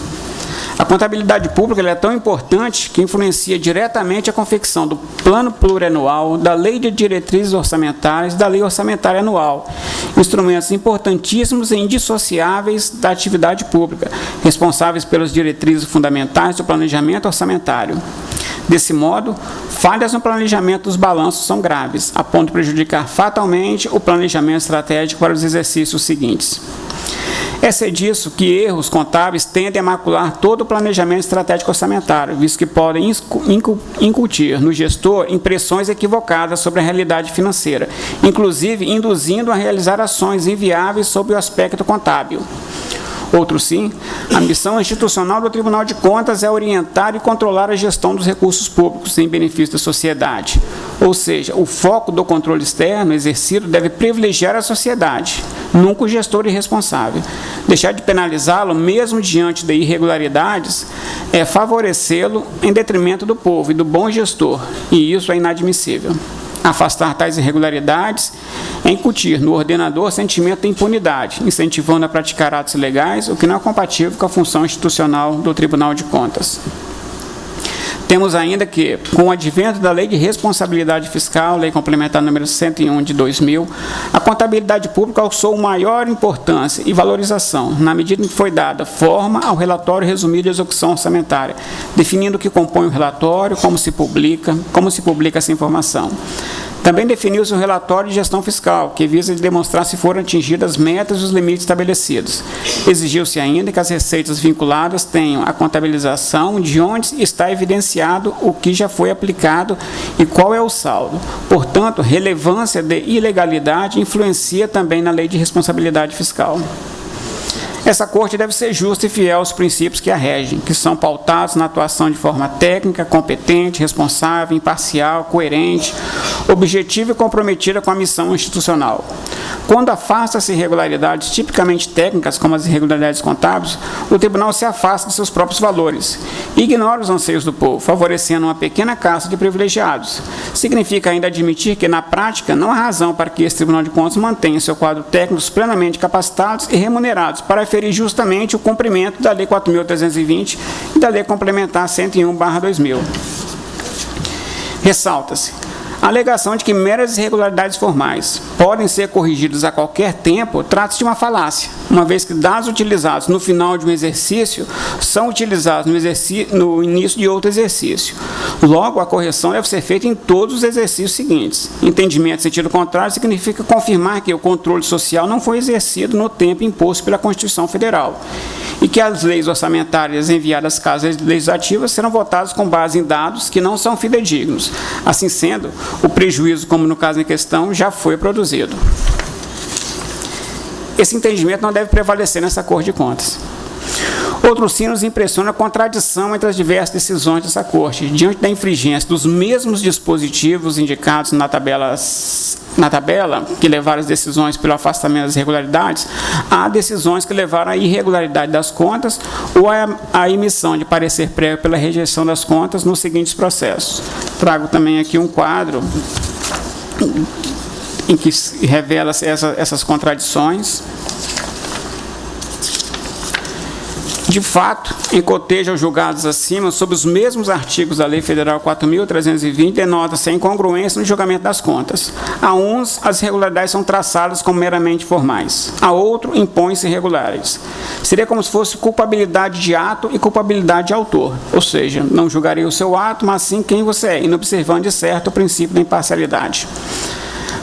Speaker 5: A contabilidade pública é tão importante que influencia diretamente a confecção do Plano Plurianual, da Lei de Diretrizes Orçamentárias e da Lei Orçamentária Anual, instrumentos importantíssimos e indissociáveis da atividade pública, responsáveis pelas diretrizes fundamentais do planejamento orçamentário. Desse modo, falhas no planejamento dos balanços são graves, a ponto de prejudicar fatalmente o planejamento estratégico para os exercícios seguintes. É disso que erros contábeis tendem a macular todo o planejamento estratégico orçamentário, visto que podem incutir no gestor impressões equivocadas sobre a realidade financeira, inclusive induzindo a realizar ações inviáveis sob o aspecto contábil. Outro sim, a missão institucional do Tribunal de Contas é orientar e controlar a gestão dos recursos públicos em benefício da sociedade. Ou seja, o foco do controle externo exercido deve privilegiar a sociedade, nunca o gestor irresponsável. Deixar de penalizá-lo, mesmo diante de irregularidades, é favorecê-lo em detrimento do povo e do bom gestor, e isso é inadmissível. Afastar tais irregularidades é incutir no ordenador sentimento de impunidade, incentivando a praticar atos ilegais, o que não é compatível com a função institucional do Tribunal de Contas. Temos ainda que, com o advento da Lei de Responsabilidade Fiscal, Lei Complementar número 101 de 2000, a contabilidade pública alçou maior importância e valorização, na medida em que foi dada forma ao relatório resumido de execução orçamentária, definindo o que compõe o relatório, como se publica essa informação. Também definiu-se o relatório de gestão fiscal, que visa demonstrar se foram atingidas as metas e os limites estabelecidos. Exigiu-se ainda que as receitas vinculadas tenham a contabilização de onde está evidenciado o que já foi aplicado e qual é o saldo. Portanto, relevância de ilegalidade influencia também na lei de responsabilidade fiscal. Essa Corte deve ser justa e fiel aos princípios que a regem, que são pautados na atuação de forma técnica, competente, responsável, imparcial, coerente, objetiva e comprometida com a missão institucional. Quando afasta-se irregularidades tipicamente técnicas, como as irregularidades contábeis, o tribunal se afasta de seus próprios valores e ignora os anseios do povo, favorecendo uma pequena casta de privilegiados. Significa ainda admitir que, na prática, não há razão para que esse Tribunal de Contas mantenha seu quadro técnicos plenamente capacitados e remunerados para aferir justamente o cumprimento da Lei 4.320 e da Lei Complementar 101/2000. Ressalta-se a alegação de que meras irregularidades formais podem ser corrigidas a qualquer tempo trata-se de uma falácia, uma vez que dados utilizados no final de um exercício são utilizados no início de outro exercício. Logo, a correção deve ser feita em todos os exercícios seguintes. Entendimento em sentido contrário significa confirmar que o controle social não foi exercido no tempo imposto pela Constituição Federal e que as leis orçamentárias enviadas às casas legislativas serão votadas com base em dados que não são fidedignos. Assim sendo, o prejuízo, como no caso em questão, já foi produzido. Esse entendimento não deve prevalecer nessa Corte de Contas. Outro sim nos impressiona a contradição entre as diversas decisões dessa Corte, diante da infringência dos mesmos dispositivos indicados na tabela que levaram as decisões pelo afastamento das irregularidades, há decisões que levaram à irregularidade das contas ou à emissão de parecer prévio pela rejeição das contas nos seguintes processos. Trago também aqui um quadro em que revela essas contradições. De fato, encoteja os julgados acima sobre os mesmos artigos da Lei Federal 4.320, denota-se a incongruência no julgamento das contas. A uns, as irregularidades são traçadas como meramente formais. A outro, impõem-se irregulares. Seria como se fosse culpabilidade de ato e culpabilidade de autor. Ou seja, não julgaria o seu ato, mas sim quem você é, inobservando de certo o princípio da imparcialidade.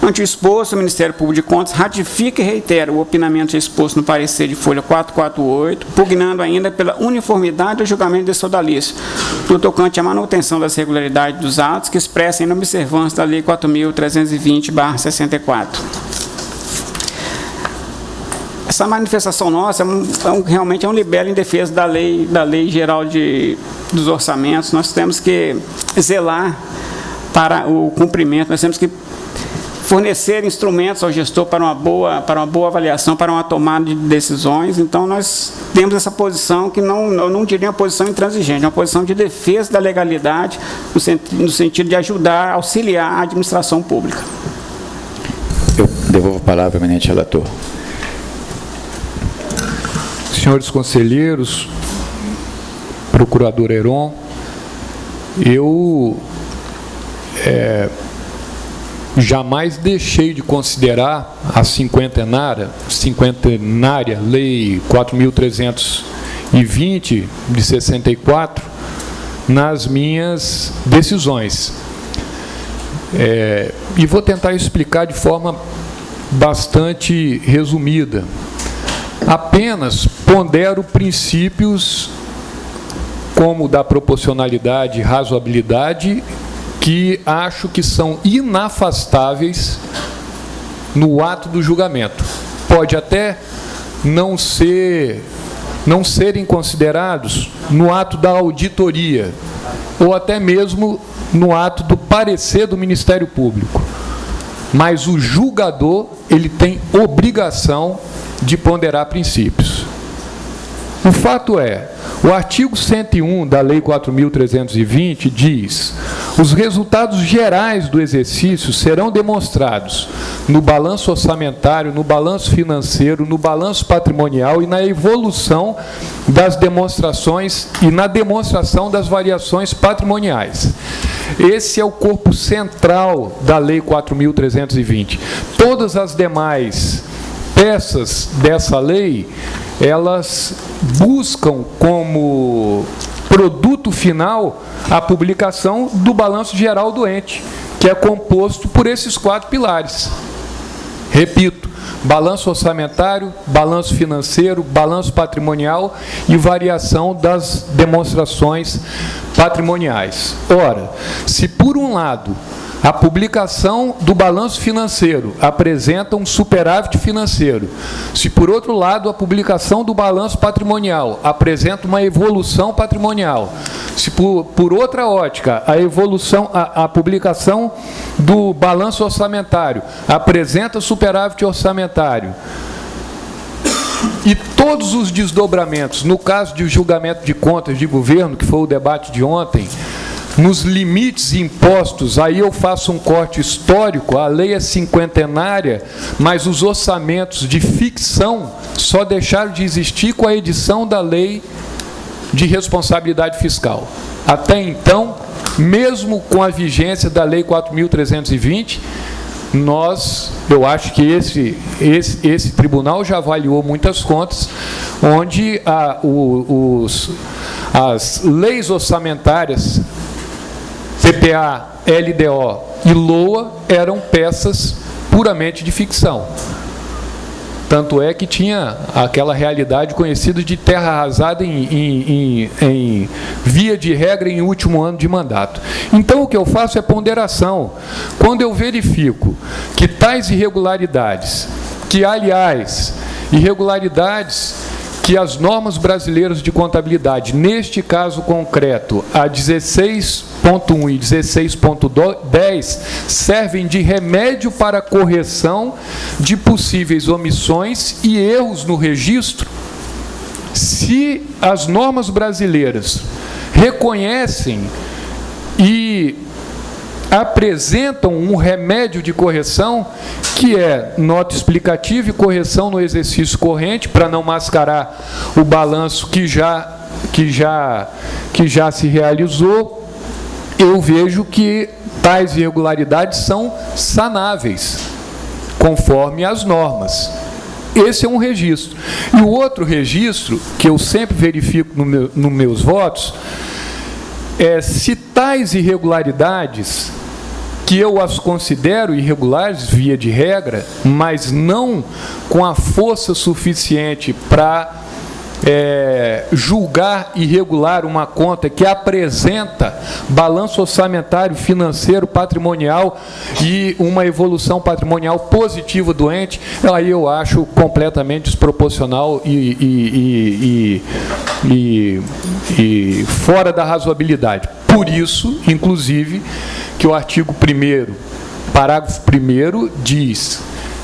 Speaker 5: Ante o exposto, o Ministério Público de Contas ratifica e reitera o opinamento exposto no parecer de folha 448, pugnando ainda pela uniformidade do julgamento de sodalício, no tocante à manutenção das regularidades dos atos que expressem inobservância da Lei 4.320/64. Essa manifestação nossa realmente é um libelo em defesa da lei geral dos orçamentos. Nós temos que zelar para o cumprimento. Nós temos que fornecer instrumentos ao gestor para uma boa avaliação, para uma tomada de decisões. Então, nós temos essa posição que eu não diria uma posição intransigente, é uma posição de defesa da legalidade, no sentido de ajudar, auxiliar a administração pública.
Speaker 2: Eu devolvo a palavra ao eminente relator.
Speaker 3: Senhores conselheiros, procurador Heron, eu jamais deixei de considerar a cinquentenária Lei 4.320, de 64, nas minhas decisões. E vou tentar explicar de forma bastante resumida. Apenas pondero princípios como da proporcionalidade e razoabilidade, que acho que são inafastáveis no ato do julgamento. Pode até não serem considerados no ato da auditoria, ou até mesmo no ato do parecer do Ministério Público. Mas o julgador, ele tem obrigação de ponderar princípios. O fato é, o artigo 101 da Lei 4.320 diz: os resultados gerais do exercício serão demonstrados no balanço orçamentário, no balanço financeiro, no balanço patrimonial e na evolução das demonstrações e na demonstração das variações patrimoniais. Esse é o corpo central da Lei 4.320. Todas as demais peças dessa lei, elas buscam como produto final a publicação do balanço geral do ente, que é composto por esses 4 pilares. Repito, balanço orçamentário, balanço financeiro, balanço patrimonial e variação das demonstrações patrimoniais. Ora, se por um lado a publicação do balanço financeiro apresenta um superávit financeiro, se por outro lado a publicação do balanço patrimonial apresenta uma evolução patrimonial, se por outra ótica a publicação do balanço orçamentário apresenta superávit orçamentário, e todos os desdobramentos, no caso de julgamento de contas de governo, que foi o debate de ontem, nos limites impostos, aí eu faço um corte histórico, a lei é cinquentenária, mas os orçamentos de ficção só deixaram de existir com a edição da lei de responsabilidade fiscal. Até então, mesmo com a vigência da lei 4.320, eu acho que esse tribunal já avaliou muitas contas, onde as leis orçamentárias PPA, LDO e LOA eram peças puramente de ficção. Tanto é que tinha aquela realidade conhecida de terra arrasada em via de regra em último ano de mandato. Então, o que eu faço é ponderação. Quando eu verifico que tais irregularidades, que, aliás, irregularidades que as normas brasileiras de contabilidade, neste caso concreto, a 16.1 e 16.10, servem de remédio para a correção de possíveis omissões e erros no registro. Se as normas brasileiras reconhecem e apresentam um remédio de correção, que é nota explicativa e correção no exercício corrente, para não mascarar o balanço que já se realizou, eu vejo que tais irregularidades são sanáveis, conforme as normas. Esse é um registro. E o outro registro, que eu sempre verifico nos meus votos, é se tais irregularidades, que eu as considero irregulares via de regra, mas não com a força suficiente para julgar irregular uma conta que apresenta balanço orçamentário, financeiro, patrimonial e uma evolução patrimonial positiva do ente, aí eu acho completamente desproporcional e fora da razoabilidade. Por isso, inclusive, que o artigo 1º, parágrafo 1º, diz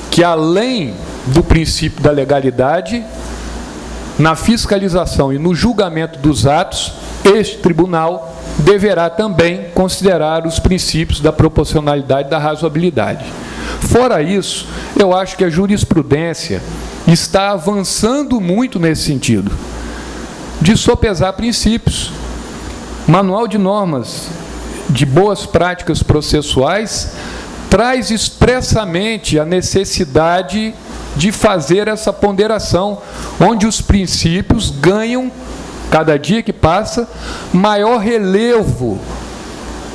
Speaker 3: que, além do princípio da legalidade, na fiscalização e no julgamento dos atos, este tribunal deverá também considerar os princípios da proporcionalidade e da razoabilidade. Fora isso, eu acho que a jurisprudência está avançando muito nesse sentido, de sopesar princípios. Manual de Normas de Boas Práticas Processuais traz expressamente a necessidade de fazer essa ponderação, onde os princípios ganham, cada dia que passa, maior relevo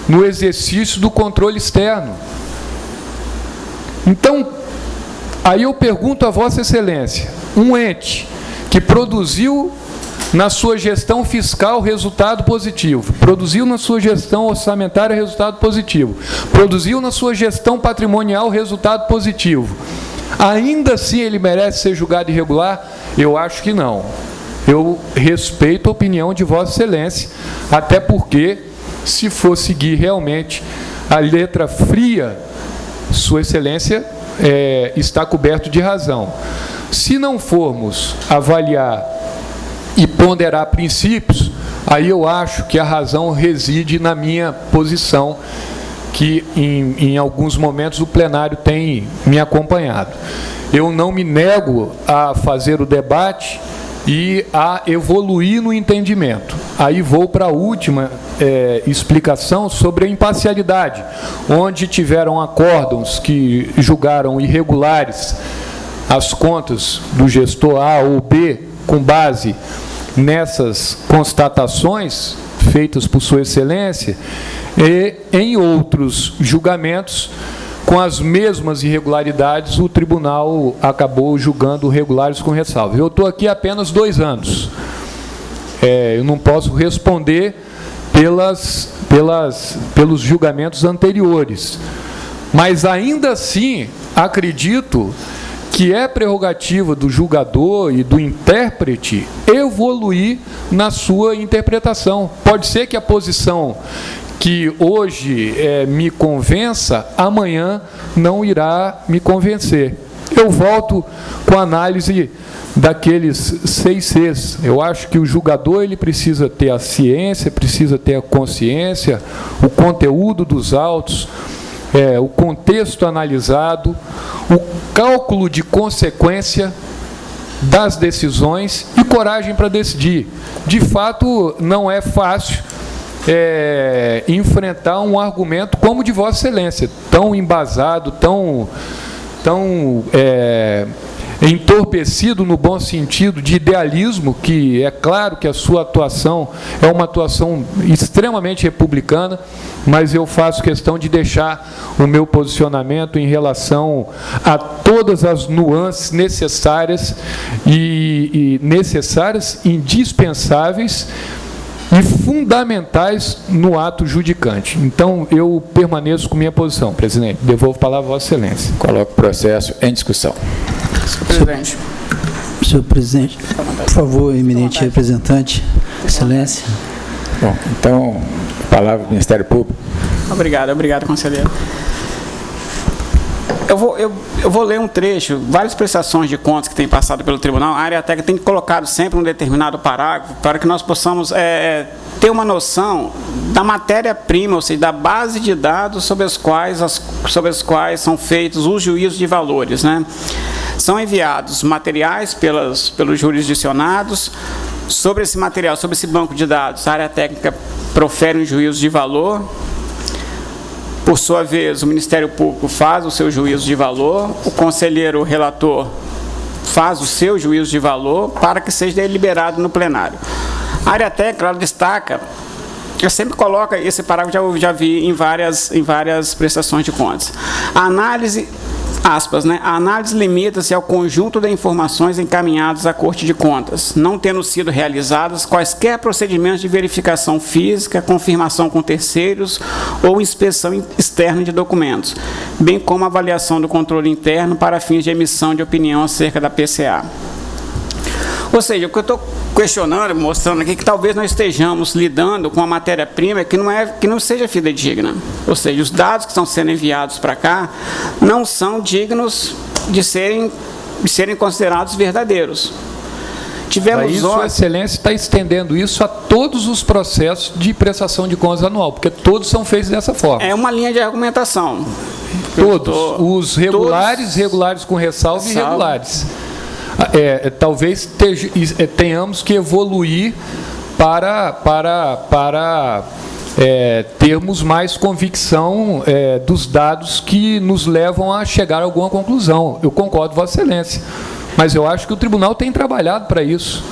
Speaker 3: no exercício do controle externo. Então, aí eu pergunto a Vossa Excelência, um ente que produziu na sua gestão fiscal resultado positivo, produziu na sua gestão orçamentária resultado positivo, produziu na sua gestão patrimonial resultado positivo, ainda assim ele merece ser julgado irregular? Eu acho que não. Eu respeito a opinião de Vossa Excelência, até porque, se for seguir realmente a letra fria, Sua Excelência está coberto de razão. Se não formos avaliar e ponderar princípios, aí eu acho que a razão reside na minha posição, que em alguns momentos o plenário tem me acompanhado. Eu não me nego a fazer o debate e a evoluir no entendimento. Aí vou para a última explicação sobre a imparcialidade, onde tiveram acórdãos que julgaram irregulares as contas do gestor A ou B, com base nessas constatações feitas por Sua Excelência, e em outros julgamentos, com as mesmas irregularidades, o tribunal acabou julgando regulares com ressalva. Eu estou aqui há apenas 2 anos. Eu não posso responder pelos julgamentos anteriores. Mas, ainda assim, acredito que é prerrogativa do julgador e do intérprete evoluir na sua interpretação. Pode ser que a posição que hoje me convença, amanhã não irá me convencer. Eu volto com a análise daqueles 6 Cs. Eu acho que o julgador ele precisa ter a ciência, precisa ter a consciência, o conteúdo dos autos, o contexto analisado, o cálculo de consequência das decisões e coragem para decidir. De fato, não é fácil enfrentar um argumento como o de Vossa Excelência, tão embasado, tão entorpecido no bom sentido de idealismo, que é claro que a sua atuação é uma atuação extremamente republicana, mas eu faço questão de deixar o meu posicionamento em relação a todas as nuances necessárias indispensáveis e fundamentais no ato judicante. Então, eu permaneço com minha posição, presidente. Devolvo a palavra a Vossa Excelência.
Speaker 2: Coloco o processo em discussão.
Speaker 5: Senhor presidente.
Speaker 4: Senhor presidente, por favor, eminente representante, Excelência.
Speaker 2: Bom, então, a palavra do Ministério Público.
Speaker 5: Obrigado, conselheiro. Eu vou ler um trecho, várias prestações de contas que têm passado pelo tribunal. A área técnica tem colocado sempre um determinado parágrafo para que nós possamos ter uma noção da matéria-prima, ou seja, da base de dados sobre as quais são feitos os juízos de valores, né? São enviados materiais pelos jurisdicionados. Sobre esse material, sobre esse banco de dados, a área técnica profere um juízo de valor. Por sua vez, o Ministério Público faz o seu juízo de valor, o conselheiro relator faz o seu juízo de valor para que seja deliberado no plenário. A área técnica, ela destaca, eu sempre coloco esse parágrafo, eu já vi em várias prestações de contas. A análise, aspas, né? A análise limita-se ao conjunto de informações encaminhadas à Corte de Contas, não tendo sido realizadas quaisquer procedimentos de verificação física, confirmação com terceiros ou inspeção externa de documentos, bem como avaliação do controle interno para fins de emissão de opinião acerca da PCA. Ou seja, o que eu estou questionando, mostrando aqui, que talvez nós estejamos lidando com uma matéria-prima que não seja fidedigna. Ou seja, os dados que estão sendo enviados para cá não são dignos de serem considerados verdadeiros.
Speaker 3: Aí, Sua Excelência está estendendo isso a todos os processos de prestação de contas anual, porque todos são feitos dessa forma.
Speaker 5: É uma linha de argumentação.
Speaker 3: Todos, os regulares, regulares com ressalva e irregulares. Talvez tenhamos que evoluir para termos mais convicção dos dados que nos levam a chegar a alguma conclusão. Eu concordo, Vossa Excelência, mas eu acho que o tribunal tem trabalhado para isso.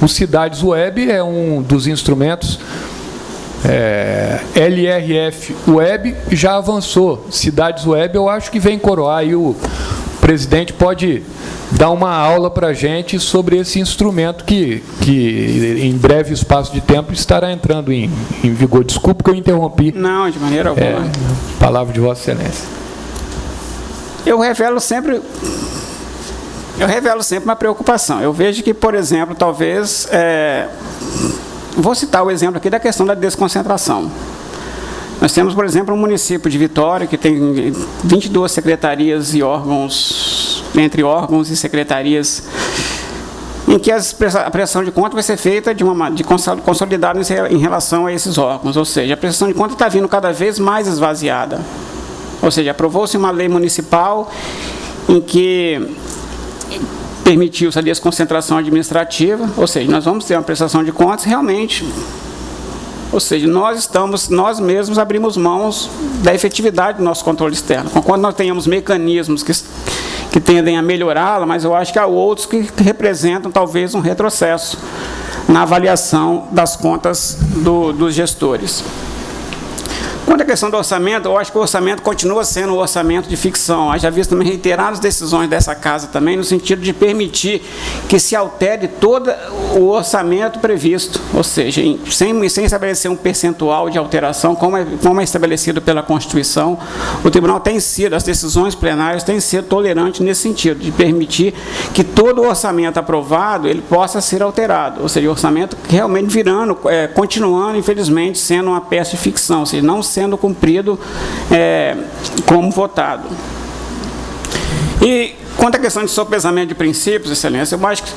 Speaker 3: O Cidades Web é um dos instrumentos. LRF Web já avançou. Cidades Web eu acho que vem coroar, e o presidente pode dar uma aula para a gente sobre esse instrumento que em breve espaço de tempo estará entrando em vigor. Desculpe que eu interrompi.
Speaker 5: Não, de maneira alguma.
Speaker 3: Palavra de Vossa Excelência.
Speaker 5: Eu revelo sempre uma preocupação. Eu vejo que, por exemplo, talvez... vou citar o exemplo aqui da questão da desconcentração. Nós temos, por exemplo, um município de Vitória que tem 22 secretarias e órgãos, entre órgãos e secretarias, em que a prestação de conta vai ser feita consolidada em relação a esses órgãos. Ou seja, a prestação de conta está vindo cada vez mais esvaziada. Ou seja, aprovou-se uma lei municipal em que permitiu-se a desconcentração administrativa, ou seja, nós vamos ter uma prestação de contas realmente, ou seja, nós mesmos abrimos mãos da efetividade do nosso controle externo. Conquanto nós tenhamos mecanismos que tendem a melhorá-la, mas eu acho que há outros que representam talvez um retrocesso na avaliação das contas dos gestores. Quanto à questão do orçamento, eu acho que o orçamento continua sendo um orçamento de ficção. Já visto também reiteradas decisões dessa casa também, no sentido de permitir que se altere todo o orçamento previsto, ou seja, sem estabelecer um percentual de alteração, como é estabelecido pela Constituição. O tribunal tem sido, as decisões plenárias têm sido tolerantes nesse sentido, de permitir que todo o orçamento aprovado ele possa ser alterado, ou seja, o orçamento realmente continuando, infelizmente, sendo uma peça de ficção, ou seja, não sendo cumprido como votado. E quanto à questão de sopesamento de princípios, Excelência, eu acho que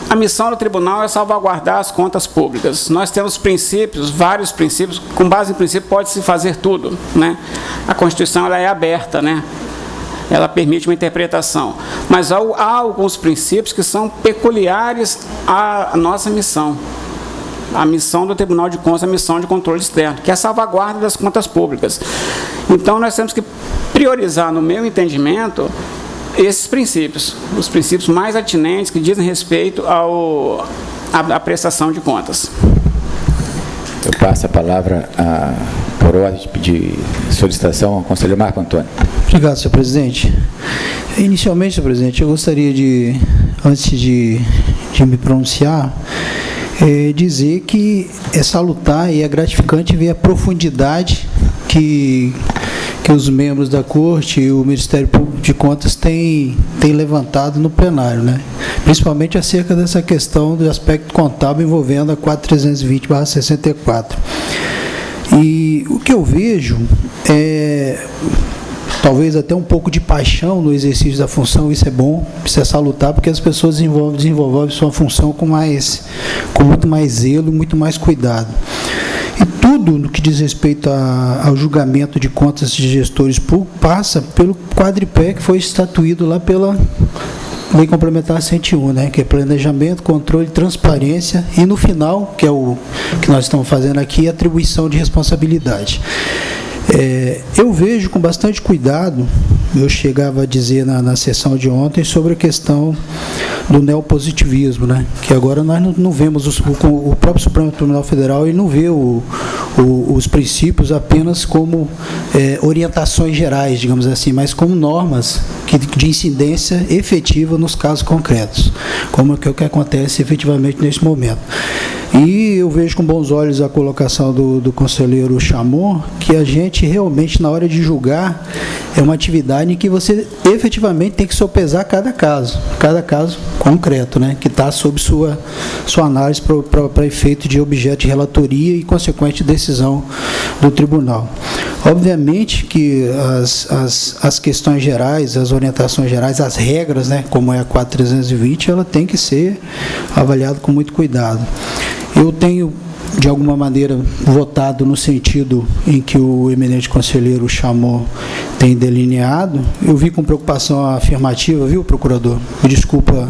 Speaker 5: a missão do tribunal é salvaguardar as contas públicas. Nós temos princípios, vários princípios, com base em princípio pode-se fazer tudo, né? A Constituição ela é aberta, né? Ela permite uma interpretação, mas há alguns princípios que são peculiares à nossa missão. A missão do Tribunal de Contas é a missão de controle externo, que é a salvaguarda das contas públicas. Então, nós temos que priorizar, no meu entendimento, esses princípios, os princípios mais atinentes que dizem respeito à prestação de contas.
Speaker 2: Eu passo a palavra por ordem de solicitação ao conselheiro Marco Antônio.
Speaker 4: Obrigado, senhor presidente. Inicialmente, senhor presidente, eu gostaria de, antes de me pronunciar, dizer que é salutar e é gratificante ver a profundidade que os membros da Corte e o Ministério Público de Contas têm levantado no plenário, né? Principalmente acerca dessa questão do aspecto contábil envolvendo a 4320/64. E o que eu vejo talvez até um pouco de paixão no exercício da função. Isso é bom, isso é salutar, porque as pessoas desenvolvem sua função com muito mais zelo, muito mais cuidado. E tudo no que diz respeito ao julgamento de contas de gestores públicos passa pelo quadripé que foi estatuído lá pela Lei Complementar 101, né, que é planejamento, controle, transparência e, no final, que é o que nós estamos fazendo aqui, atribuição de responsabilidade. Eu vejo com bastante cuidado, eu chegava a dizer na sessão de ontem, sobre a questão do neopositivismo, né? Que agora nós não vemos, o próprio Supremo Tribunal Federal ele não vê os princípios apenas como orientações gerais, digamos assim, mas como normas de incidência efetiva nos casos concretos, como é que acontece efetivamente nesse momento. E eu vejo com bons olhos a colocação do conselheiro Chamon, que a gente realmente, na hora de julgar, é uma atividade em que você efetivamente tem que sopesar cada caso concreto, né, que está sob sua análise para efeito de objeto de relatoria e consequente decisão do tribunal. Obviamente que as questões gerais, as orientações gerais, as regras, né, como é a 4.320, ela tem que ser avaliada com muito cuidado. Eu tenho, de alguma maneira, votado no sentido em que o eminente conselheiro chamou, tem delineado. Eu vi com preocupação a afirmativa, viu, procurador? Me desculpa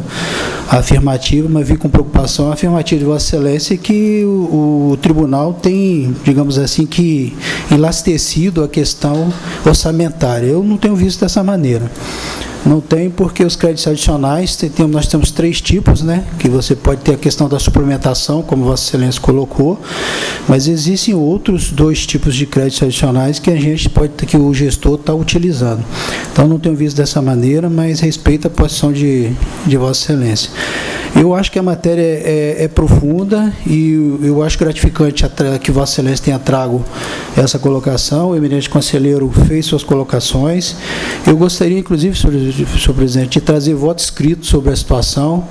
Speaker 4: a afirmativa, mas vi com preocupação a afirmativa de Vossa Excelência que o tribunal tem, digamos assim, que enlastecido a questão orçamentária. Eu não tenho visto dessa maneira. Não tem, porque os créditos adicionais, nós temos 3 tipos, né? Que você pode ter a questão da suplementação, como Vossa Excelência colocou, mas existem outros 2 tipos de créditos adicionais que a gente pode, que o gestor está utilizando. Então, não tenho visto dessa maneira, mas respeito a posição de Vossa Excelência. Eu acho que a matéria é profunda e eu acho gratificante que Vossa Excelência tenha trago essa colocação. O eminente conselheiro fez suas colocações. Eu gostaria, inclusive, senhor presidente, de trazer voto escrito sobre a situação.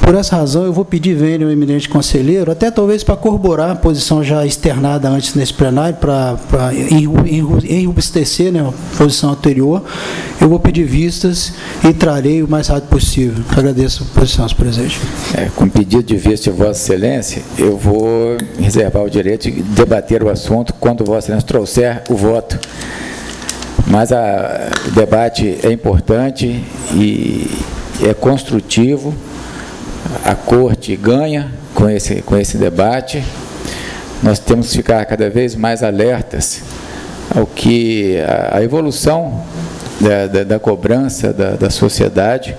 Speaker 4: Por essa razão, eu vou pedir vênia ao eminente conselheiro, até talvez para corroborar a posição já externada antes nesse plenário, para enrobustecer, né, a posição anterior. Eu vou pedir vistas e trarei o mais rápido possível. Agradeço a posição, senhor presidente.
Speaker 2: Com pedido de vista de Vossa Excelência, eu vou reservar o direito de debater o assunto quando Vossa Excelência trouxer o voto. Mas o debate é importante e é construtivo. A Corte ganha com esse debate. Nós temos que ficar cada vez mais alertas ao que a evolução da cobrança da sociedade,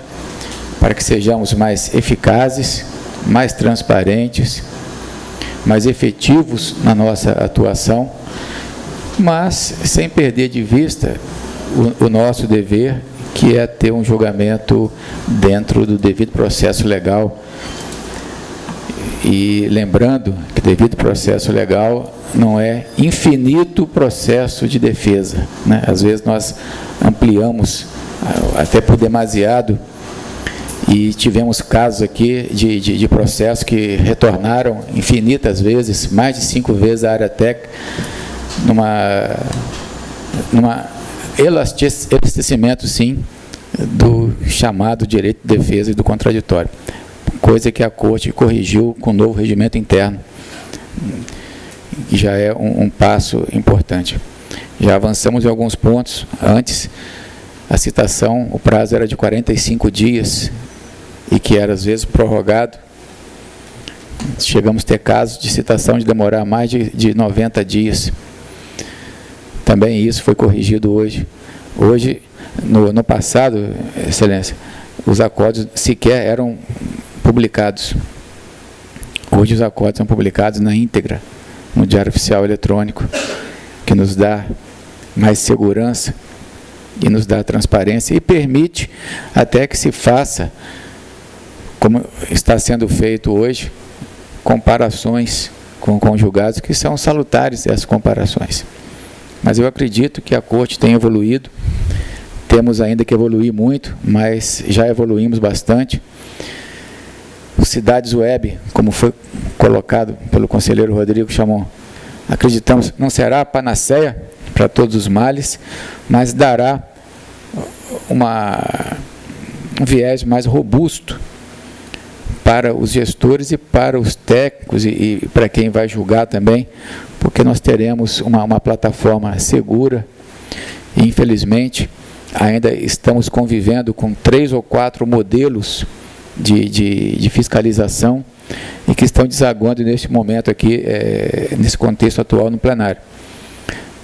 Speaker 2: para que sejamos mais eficazes, mais transparentes, mais efetivos na nossa atuação, mas sem perder de vista o nosso dever, que é ter um julgamento dentro do devido processo legal. E lembrando que devido processo legal não é infinito processo de defesa, né? Às vezes nós ampliamos até por demasiado, e tivemos casos aqui de processos que retornaram infinitas vezes, mais de 5 vezes a área técnica, numa elastecimento, sim, do chamado direito de defesa e do contraditório, coisa que a Corte corrigiu com o novo regimento interno, que já é um passo importante. Já avançamos em alguns pontos. Antes, a citação, o prazo era de 45 dias, e que era, às vezes, prorrogado. Chegamos a ter casos de citação de demorar mais de 90 dias. Também isso foi corrigido hoje. Hoje, no passado, Excelência, os acordos sequer eram publicados. Hoje os acordos são publicados na íntegra, no Diário Oficial Eletrônico, que nos dá mais segurança e nos dá transparência e permite até que se faça, como está sendo feito hoje, comparações com julgados, que são salutares essas comparações. Mas eu acredito que a Corte tem evoluído, temos ainda que evoluir muito, mas já evoluímos bastante. O Cidades Web, como foi colocado pelo conselheiro Rodrigo Chamon, acreditamos, não será a panaceia para todos os males, mas dará um viés mais robusto para os gestores e para os técnicos e para quem vai julgar também, porque nós teremos uma plataforma segura e, infelizmente, ainda estamos convivendo com 3 ou 4 modelos de fiscalização e que estão desaguando neste momento aqui, nesse contexto atual no plenário.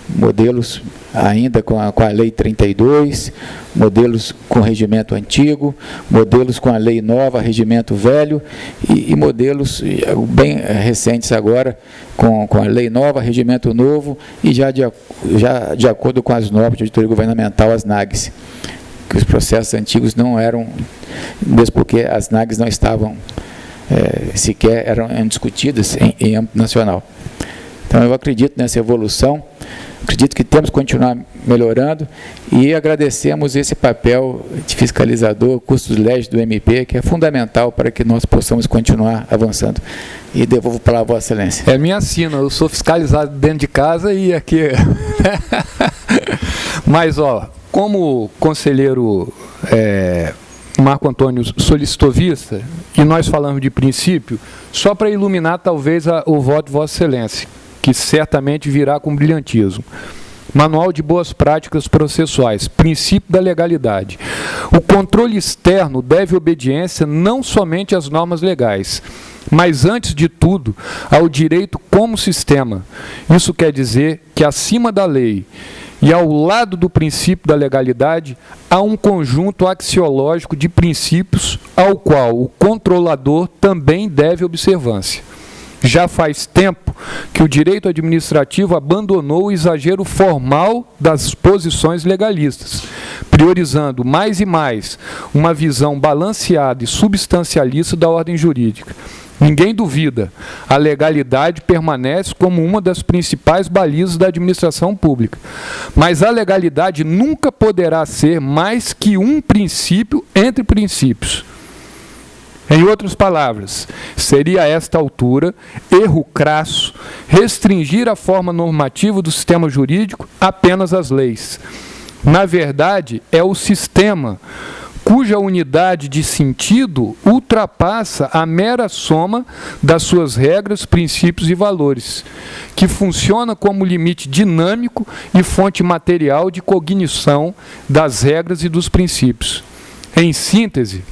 Speaker 2: Modelos ainda com a Lei 32, modelos com regimento antigo, modelos com a lei nova, regimento velho, e modelos bem recentes agora com a lei nova, regimento novo, e já de acordo com as normas de auditoria governamental, as NAGs, que os processos antigos não eram, mesmo porque as NAGs não estavam sequer eram discutidas em âmbito nacional. Então eu acredito nessa evolução, acredito que temos que continuar melhorando, e agradecemos esse papel de fiscalizador, custos legis do MP, que é fundamental para que nós possamos continuar avançando. E devolvo para a Vossa Excelência.
Speaker 3: É minha sina, eu sou fiscalizado dentro de casa e aqui... Mas, ó, como o conselheiro Marco Antônio solicitou vista, e nós falamos de princípio, só para iluminar talvez o voto de Vossa Excelência, que certamente virá com brilhantismo. Manual de Boas Práticas Processuais, princípio da legalidade. O controle externo deve obediência não somente às normas legais, mas, antes de tudo, ao direito como sistema. Isso quer dizer que, acima da lei e ao lado do princípio da legalidade, há um conjunto axiológico de princípios ao qual o controlador também deve observância. Já faz tempo que o direito administrativo abandonou o exagero formal das posições legalistas, priorizando mais e mais uma visão balanceada e substancialista da ordem jurídica. Ninguém duvida, a legalidade permanece como uma das principais balizas da administração pública. Mas a legalidade nunca poderá ser mais que um princípio entre princípios. Em outras palavras, seria a esta altura erro crasso restringir a forma normativa do sistema jurídico apenas às leis. Na verdade, é o sistema cuja unidade de sentido ultrapassa a mera soma das suas regras, princípios e valores, que funciona como limite dinâmico e fonte material de cognição das regras e dos princípios. Em síntese,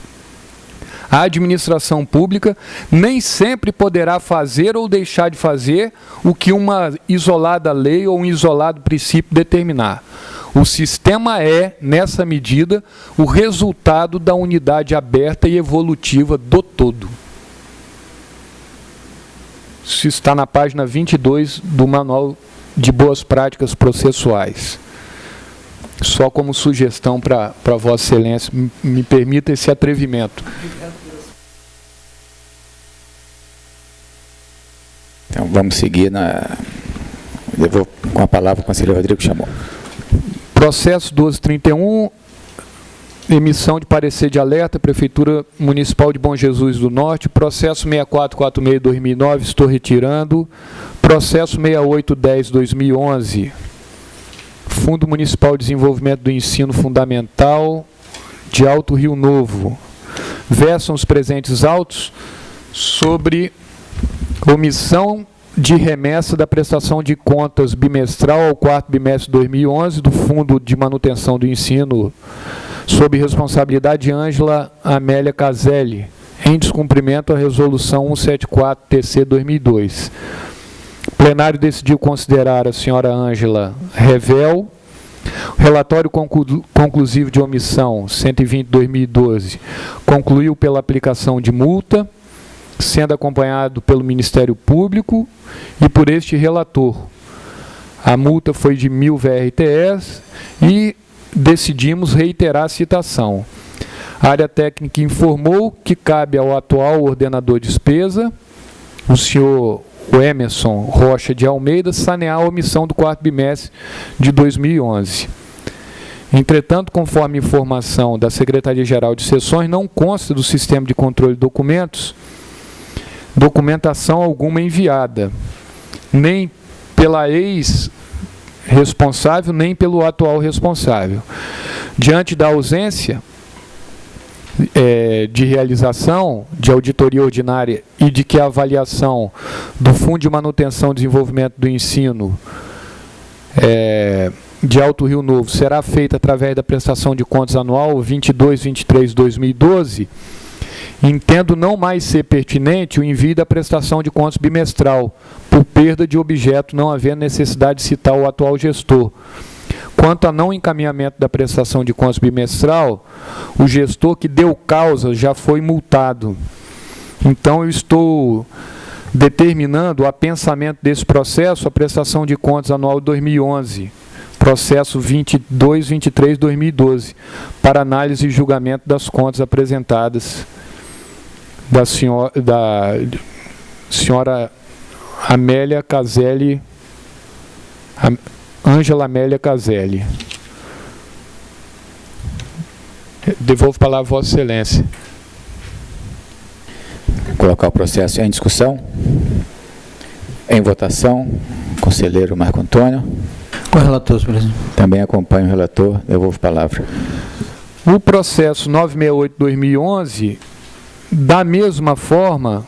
Speaker 3: a administração pública nem sempre poderá fazer ou deixar de fazer o que uma isolada lei ou um isolado princípio determinar. O sistema é, nessa medida, o resultado da unidade aberta e evolutiva do todo. Isso está na página 22 do Manual de Boas Práticas Processuais. Só como sugestão para Vossa Excelência, me permita esse atrevimento.
Speaker 2: Então, vamos seguir Eu vou com a palavra o conselheiro Rodrigo chamou.
Speaker 3: Processo 1231, emissão de parecer de alerta, Prefeitura Municipal de Bom Jesus do Norte. Processo 6446-2009, estou retirando. Processo 6810-2011, Fundo Municipal de Desenvolvimento do Ensino Fundamental de Alto Rio Novo. Versam os presentes autos sobre omissão de remessa da prestação de contas bimestral ao quarto bimestre de 2011 do Fundo de Manutenção do Ensino, sob responsabilidade de Ângela Amélia Caselli, em descumprimento à Resolução 174-TC-2002. O plenário decidiu considerar a senhora Ângela Revel. O relatório conclusivo de omissão 120-2012 concluiu pela aplicação de multa, sendo acompanhado pelo Ministério Público e por este relator. A multa foi de 1.000 VRTs e decidimos reiterar a citação. A área técnica informou que cabe ao atual ordenador de despesa, o senhor Emerson Rocha de Almeida, sanear a omissão do quarto bimestre de 2011. Entretanto, conforme informação da Secretaria-Geral de Seções, não consta do sistema de controle de documentos documentação alguma enviada, nem pela ex-responsável, nem pelo atual responsável. Diante da ausência de realização de auditoria ordinária e de que a avaliação do Fundo de Manutenção e Desenvolvimento do Ensino de Alto Rio Novo será feita através da prestação de contas anual 22-23-2012, entendo não mais ser pertinente o envio da prestação de contas bimestral, por perda de objeto, não havendo necessidade de citar o atual gestor. Quanto a não encaminhamento da prestação de contas bimestral, o gestor que deu causa já foi multado. Então, eu estou determinando, a pensamento desse processo, a prestação de contas anual 2011, processo 22-23-2012, para análise e julgamento das contas apresentadas da senhora Amélia Caselli, Ângela Amélia Caselli. Devolvo a palavra a Vossa Excelência.
Speaker 2: Colocar o processo em discussão. Em votação. Conselheiro Marco Antônio.
Speaker 4: Com o relator, senhor presidente.
Speaker 2: Também acompanho o relator. Devolvo a palavra.
Speaker 3: O processo 968-2011, da mesma forma,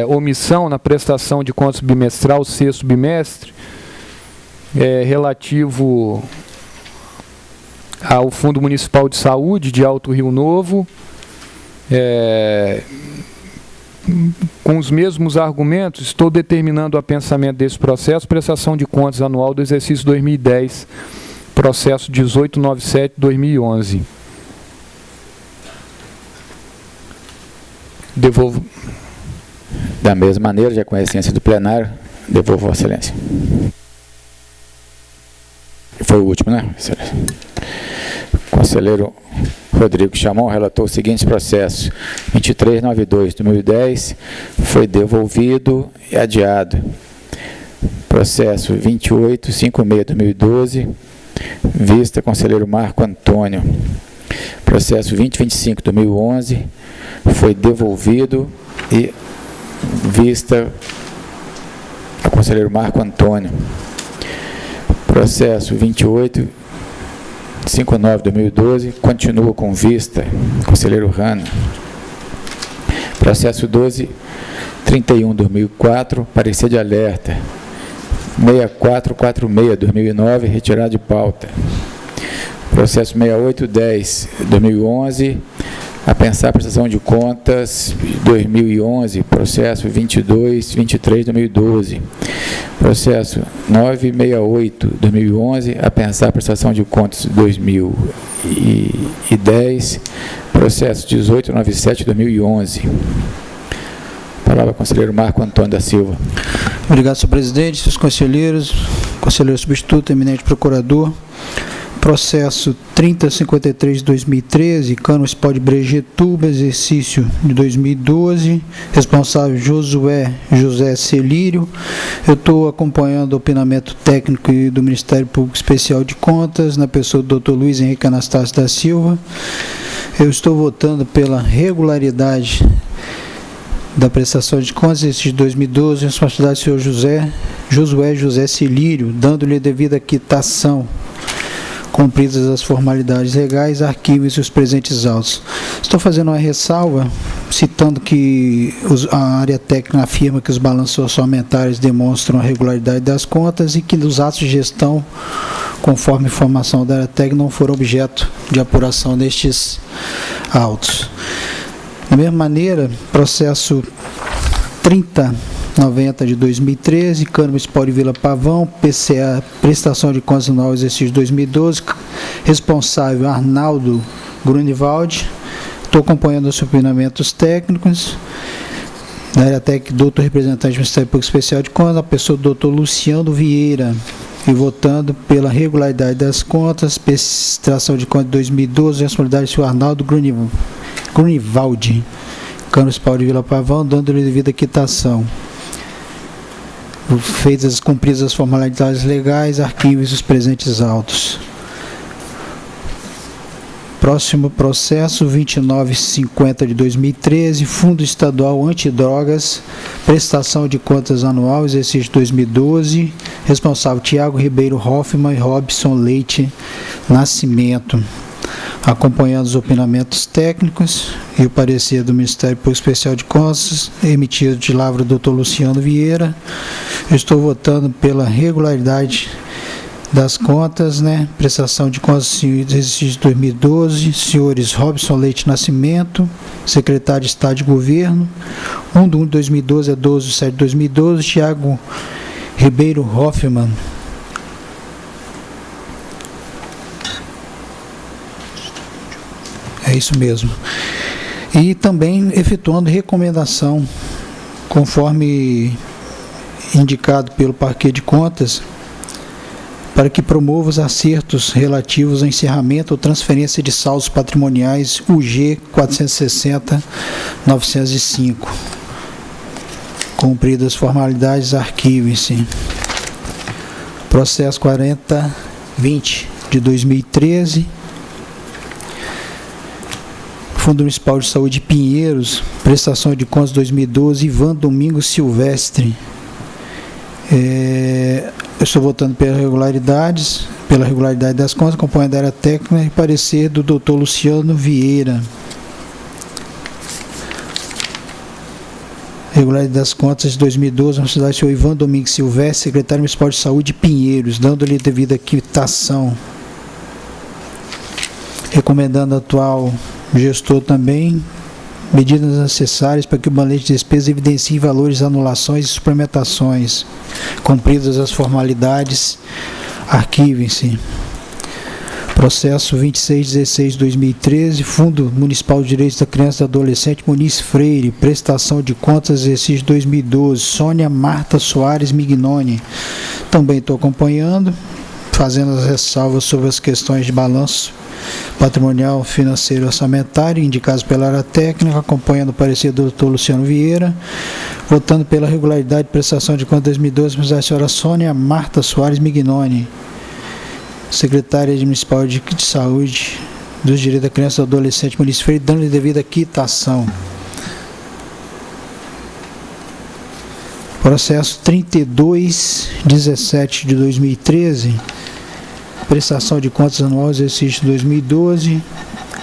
Speaker 3: omissão na prestação de contas bimestral, sexto bimestre, relativo ao Fundo Municipal de Saúde de Alto Rio Novo, com os mesmos argumentos, estou determinando a pensamento desse processo, prestação de contas anual do exercício 2010, processo 1897-2011. Devolvo.
Speaker 2: Da mesma maneira, já com a ciência do plenário, devolvo a Vossa Excelência. Foi o último, né, Excelência? Conselheiro Rodrigo Chamon relatou os seguintes processos. 2392/2010 foi devolvido e adiado. Processo 2856/2012, vista conselheiro Marco Antônio. Processo 2025/2011 foi devolvido e vista a conselheiro Marco Antônio. Processo 2859/2012 continua com vista conselheiro Rano. Processo 1231/2004 parecer de alerta. 6446/2009 retirado de pauta. Processo 6810/2011 a pensar a prestação de contas 2011, processo 2223/2012. Processo 968/2011 a pensar a prestação de contas 2010. Processo 1897/2011. Palavra ao conselheiro Marco Antônio da Silva.
Speaker 4: Obrigado, senhor presidente, seus conselheiros, conselheiro substituto, eminente procurador. Processo 3053/2013, Câmara Municipal de Brejetuba, exercício de 2012, responsável Josué José Celírio. Eu estou acompanhando o opinamento técnico do Ministério Público Especial de Contas, na pessoa do Dr. Luiz Henrique Anastácio da Silva. Eu estou votando pela regularidade da prestação de contas, exercício de 2012, responsabilidade do senhor Josué José Celírio, dando-lhe a devida quitação, cumpridas as formalidades legais, arquivos e os presentes autos. Estou fazendo uma ressalva, citando que a área técnica afirma que os balanços orçamentários demonstram a regularidade das contas e que os atos de gestão, conforme informação da área técnica, não foram objeto de apuração destes autos. Da mesma maneira, processo 3090/2013, Câmara Municipal de Vila Pavão, PCA, prestação de contas anual exercício de 2012, responsável Arnaldo Grunivaldi. Estou acompanhando os opinamentos técnicos da área técnica, doutor representante do Ministério Público Especial de Contas, a pessoa do doutor Luciano Vieira, e votando pela regularidade das contas, prestação de contas de 2012, responsabilidade do senhor Arnaldo Grunivaldi, Câmara Municipal de Vila Pavão, dando-lhe devida quitação. Feitas cumpridas as formalidades legais, arquivos e os presentes autos. Próximo processo, 2950/2013, Fundo Estadual Antidrogas, prestação de contas anual, exercício de 2012, responsável Tiago Ribeiro Hoffmann e Robson Leite Nascimento. Acompanhando os opinamentos técnicos e o parecer do Ministério Público Especial de Contas, emitido de lavra do Dr. Luciano Vieira, eu estou votando pela regularidade das contas, prestação de contas do exercício de 2012, senhores Robson Leite Nascimento, secretário de Estado de Governo, 1/1/2012 a 12/7/2012, Tiago Ribeiro Hoffmann. É isso mesmo. E também efetuando recomendação, conforme indicado pelo Parquê de Contas, para que promova os acertos relativos ao encerramento ou transferência de saldos patrimoniais UG 460-905. Cumpridas as formalidades, arquivem-se. Processo 4020/2013. Fundo Municipal de Saúde Pinheiros, prestação de contas 2012, Ivan Domingos Silvestre. Eu estou votando pela regularidade das contas, acompanhando a área técnica e parecer do Dr. Luciano Vieira. Regularidade das contas de 2012, na cidade do senhor Ivan Domingos Silvestre, secretário municipal de saúde Pinheiros, dando-lhe devida quitação. Recomendando ao atual gestor também medidas necessárias para que o balanço de despesa evidencie valores, anulações e suplementações. Cumpridas as formalidades, arquivem-se. Processo 2616-2013, Fundo Municipal de Direitos da Criança e do Adolescente Muniz Freire, prestação de contas exercício 2012, Sônia Marta Soares Mignoni. Também estou acompanhando, fazendo as ressalvas sobre as questões de balanço patrimonial, financeiro e orçamentário, indicados pela área técnica, acompanhando o parecer do Dr. Luciano Vieira, votando pela regularidade de prestação de contas 2012, a senhora Sônia Marta Soares Mignoni, secretária municipal de saúde dos direitos da criança e do adolescente Muniz Freire, dando-lhe devida quitação. Processo 3217 de 2013, prestação de contas anual exercício 2012,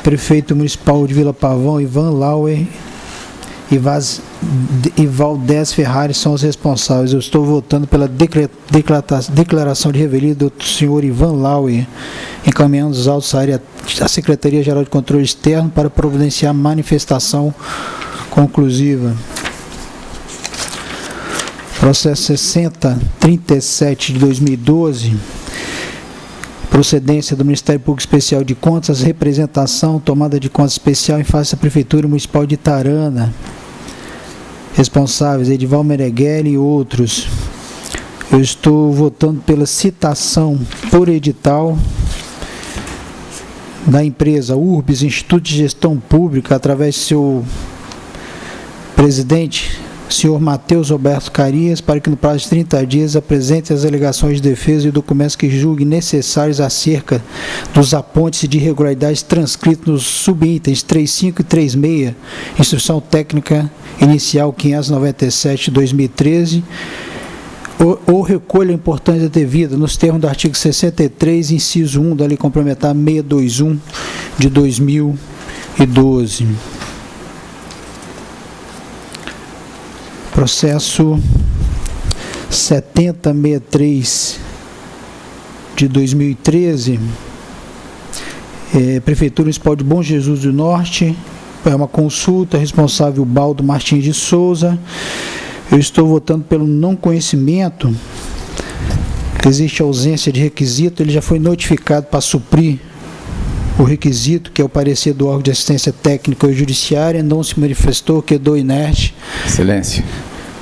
Speaker 4: prefeito municipal de Vila Pavão, Ivan Lauer e Valdez Ferrari são os responsáveis. Eu estou votando pela declaração de revelia do senhor Ivan Lauer, encaminhando os autos à Secretaria-Geral de Controle Externo para providenciar manifestação conclusiva. Processo 6037 de 2012, procedência do Ministério Público Especial de Contas, representação, tomada de contas especial em face da Prefeitura Municipal de Itarana. Responsáveis, Edival Meneghel e outros. Eu estou votando pela citação por edital da empresa Urbis, Instituto de Gestão Pública, através do seu presidente, senhor Matheus Roberto Carias, para que no prazo de 30 dias apresente as alegações de defesa e documentos que julgue necessários acerca dos apontes de irregularidades transcritos nos subitens 35 e 36, Instrução Técnica Inicial 597 de 2013, ou recolha a importância devida nos termos do artigo 63, inciso 1 da Lei Complementar 621 de 2012. Processo 7063 de 2013, Prefeitura Municipal de Bom Jesus do Norte, é uma consulta, responsável Baldo Martins de Souza. Eu estou votando pelo não conhecimento, existe ausência de requisito, ele já foi notificado para suprir o requisito, que é o parecer do órgão de assistência técnica ou judiciária, não se manifestou, quedou inerte.
Speaker 2: Silêncio.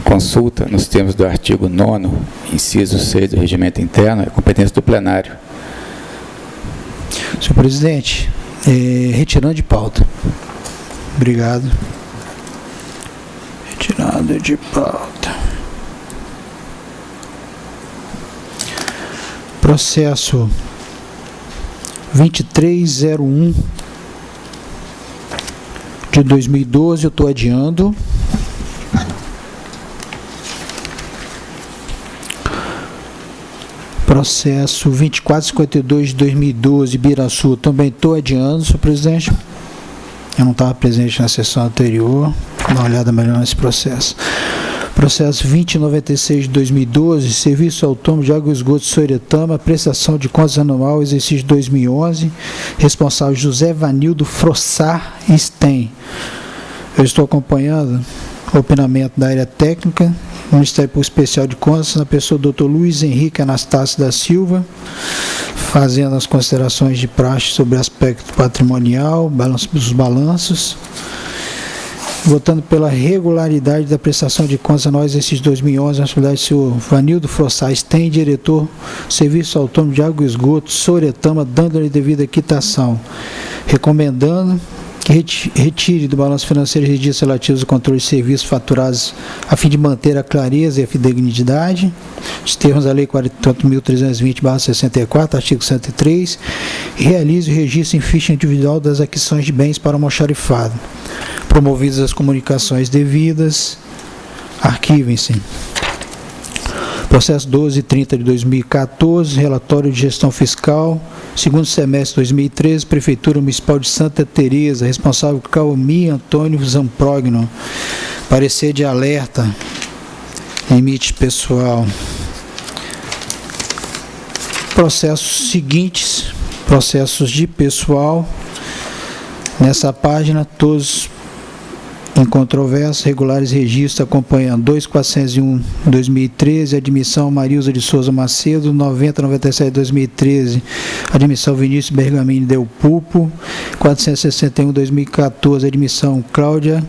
Speaker 2: Consulta, nos termos do artigo 9º, inciso 6 do Regimento Interno, é competência do plenário.
Speaker 4: Senhor presidente, retirando de pauta. Obrigado. Retirado de pauta. Processo 2301 de 2012, eu estou adiando. Processo 2452 de 2012, Biraçu, também estou adiando, senhor presidente. Eu não estava presente na sessão anterior, vou dar uma olhada melhor nesse processo. Processo 2096 de 2012, Serviço Autônomo de Água e Esgoto Soretama, prestação de contas anual, exercício 2011, responsável José Vanildo Frossar Sten. Eu estou acompanhando o opinamento da área técnica, Ministério Público Especial de Contas, na pessoa do Dr. Luiz Henrique Anastácio da Silva, fazendo as considerações de praxe sobre o aspecto patrimonial, dos balanços, votando pela regularidade da prestação de contas anual exercício 2011, na responsabilidade do senhor Vanildo Frossar Sten, diretor Serviço Autônomo de Água e Esgoto Soretama, dando-lhe devida quitação, recomendando que retire do balanço financeiro registros relativos ao controle de serviços faturados a fim de manter a clareza e a fidedignidade, os termos da Lei 44.320/64, artigo 103, e realize o registro em ficha individual das aquisições de bens para almoxarifado. Promovidas as comunicações devidas, arquivem-se. Processo 1230 de 2014, relatório de gestão fiscal, segundo semestre de 2013, Prefeitura Municipal de Santa Teresa, responsável Caumi Antônio Zamprogno, parecer de alerta, limite pessoal. Processos seguintes, processos de pessoal, nessa página, todos em controvérsia, regulares registros acompanhando 2401 2013, admissão Marilza de Souza Macedo, 9097 2013, admissão Vinícius Bergamini Del Pupo, 461 2014, admissão Cláudia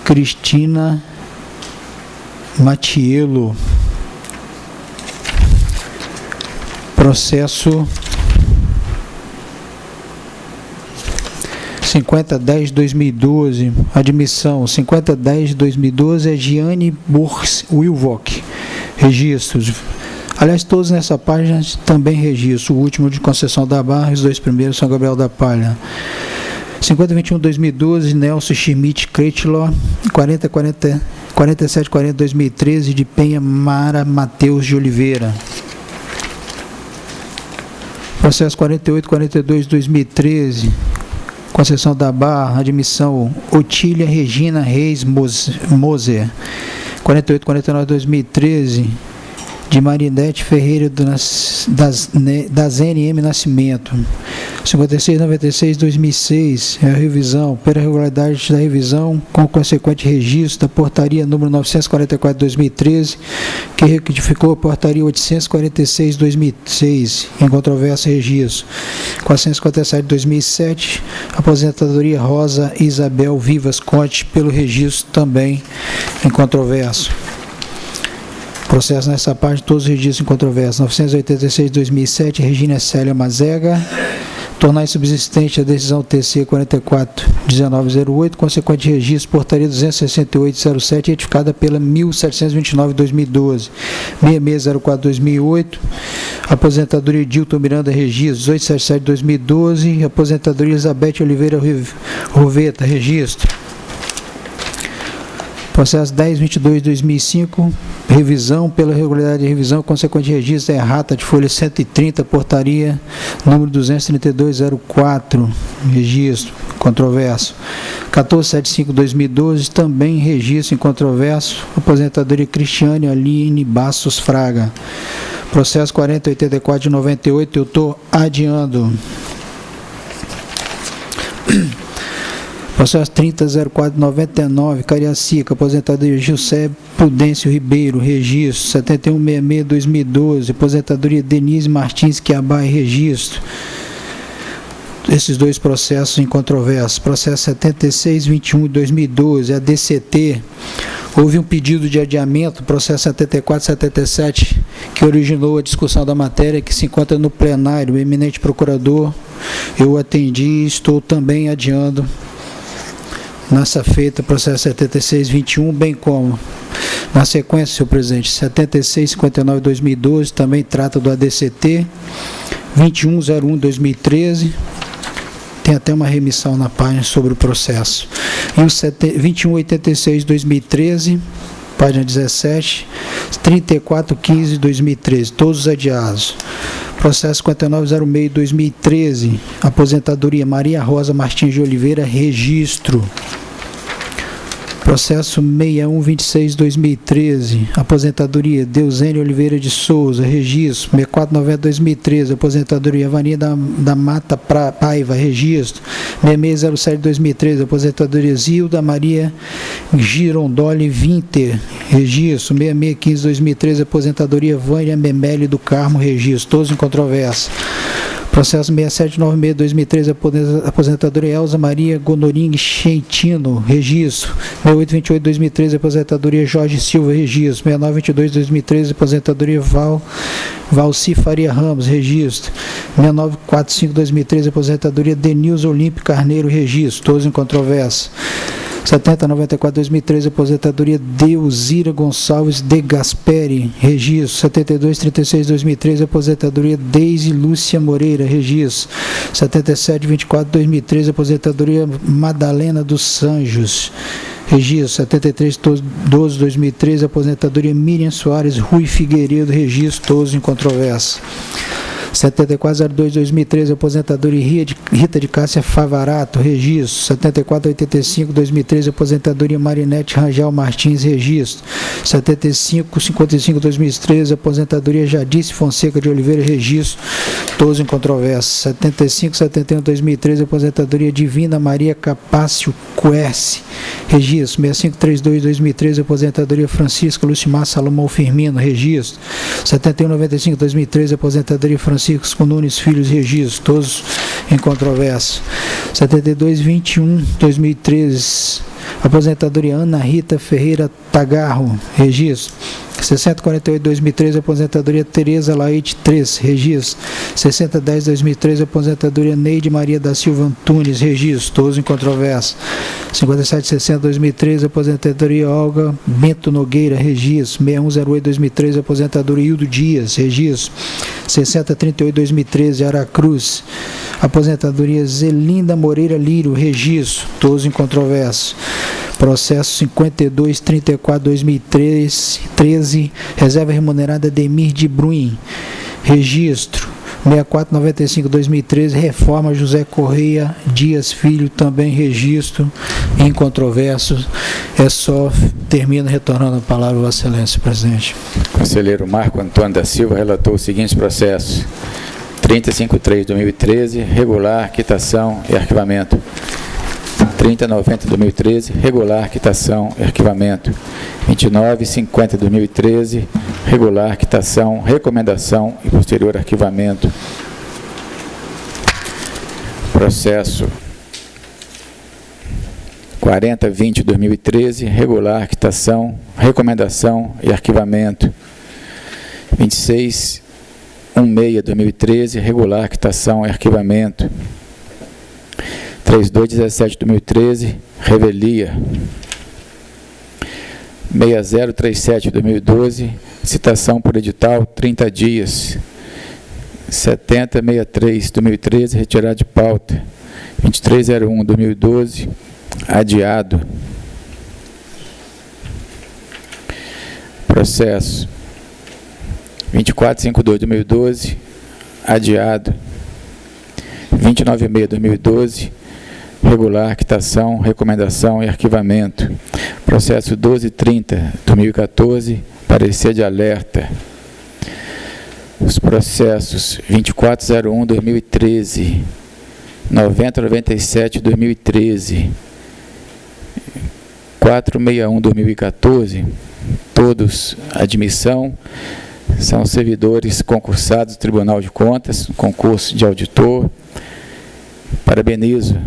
Speaker 4: Cristina Matiello. Processo 5010-2012, admissão 5010-2012 é Gianni Burs Wilvock, registros. Aliás, todos nessa página também registro, o último de Conceição da Barra, os dois primeiros São Gabriel da Palha. 5021-2012, Nelson Schmidt Kretschler, 4740-2013, de Penha Mara Mateus de Oliveira. Processo 4842-2013, Conceição da Barra, admissão Otília Regina Reis Moser, 4849-2013, de Marinete Ferreira das NM Nascimento, 5696-2006, a revisão, pela regularidade da revisão, com consequente registro da portaria número 944-2013, que retificou a portaria 846-2006, em controvérsia registro, 457-2007, aposentadoria Rosa Isabel Vivas Conte, pelo registro também em controvérsia. Processo nessa parte, todos os registros em controvérsia. 986-2007, Regina Célia Mazega, tornar subsistente a decisão TC 44-1908, consequente registro, portaria 268-07, retificada pela 1729-2012, 6604-2008, aposentadoria Dilton Miranda Registro, 1877-2012, aposentadoria Elizabeth Oliveira Roveta, registro. Processo 1022-2005, revisão, pela regularidade de revisão, consequente registro errata de folha 130, portaria número 23204, registro, controverso. 1475-2012, também registro em controverso, aposentadoria Cristiane Aline Bastos Fraga. Processo 4084 de 98, eu estou adiando. Processo 300499, Cariacica, aposentadoria Gilcé Prudêncio Ribeiro, registro, 7166-2012, aposentadoria Denise Martins Quiabai, registro. Esses dois processos em controvérsia. Processo 7621-2012, a DCT, houve um pedido de adiamento, processo 7477, que originou a discussão da matéria, que se encontra no plenário. O eminente procurador, eu atendi e estou também adiando nessa feita, processo 7621, bem como, na sequência, senhor presidente, 7659-2012, também trata do ADCT, 2101-2013, tem até uma remissão na página sobre o processo, e o 2186-2013, página 17, 3415-2013, todos adiados. Processo 5906-2013, aposentadoria Maria Rosa Martins de Oliveira, registro. Processo 6126-2013, aposentadoria Deusênio Oliveira de Souza, registro. 6490-2013, aposentadoria Vania da Mata Paiva, registro. 6607-2013, aposentadoria Zilda Maria Girondoli Winter, registro. 6615-2013, aposentadoria Vânia Memeli do Carmo, registro. Todos em controvérsia. Processo 6796-2013, aposentadoria Elza Maria Gonoring Cheitino, registro. 6828-2013, aposentadoria Jorge Silva, registro. 6922-2013, aposentadoria Valci Faria Ramos, registro. 6945-2013, aposentadoria Denilson Olímpio Carneiro, registro. Todos em controvérsia. 7094-2013, aposentadoria Deuzira Gonçalves de Gasperi, registro. 7236-2013, aposentadoria Deise Lúcia Moreira, registro. 7724-2013, aposentadoria Madalena dos Anjos, registro. 7312-2013, aposentadoria Miriam Soares Rui Figueiredo, registro. Todos em controvérsia. 7402-2013, aposentadoria Rita de Cássia Favarato, registro. 7485-2013, aposentadoria Marinete Rangel Martins, registro. 7555-2013, aposentadoria Jadice Fonseca de Oliveira, registro. Todos em controvérsia. 7571-2013, aposentadoria Divina Maria Capácio Querce, registro. 6532-2013, aposentadoria Francisca Lucimar Salomão Firmino, registro. 7195-2013, aposentadoria Francisco Nunes Filhos, registro. Todos em controvérsia. 7221-2013, aposentadoria Ana Rita Ferreira Tagarro, registro. 6048-2013, aposentadoria Tereza Laide 3, registro. 6010-2013, aposentadoria Neide Maria da Silva Antunes, registro. Todos em controvérsia. 5760-2013, aposentadoria Olga Bento Nogueira, registro. 6108-2013, aposentadoria Hildo Dias, registro. 6038-2013, Aracruz, aposentadoria Zelinda Moreira Lírio, registro. Todos em controvérsia. Processo 5234-2013, reserva remunerada Demir de Bruin, registro. 6495-2013, reforma José Correia Dias Filho, também registro, incontroverso. É só, termino retornando a palavra a Vossa Excelência, presidente.
Speaker 2: Conselheiro Marco Antônio da Silva relatou os seguintes processos: 3053-2013, regular, quitação e arquivamento. 3090-2013, regular, quitação e arquivamento. 2950-2013, regular, quitação, recomendação e posterior arquivamento. Processo 4020-2013, regular, quitação, recomendação e arquivamento. 2616-2013, regular, quitação e arquivamento. 3217-2013, revelia. 6037-2012, citação por edital, 30 dias. 7063-2013, retirada de pauta. 2301-2012, adiado. Processo 2452-2012, adiado. 296-2012, regular, quitação, recomendação e arquivamento. Processo 1230-2014, parecer de alerta. Os processos 2401-2013, 9097-2013, 461-2014, todos admissão, são servidores concursados do Tribunal de Contas, concurso de auditor. Parabenizo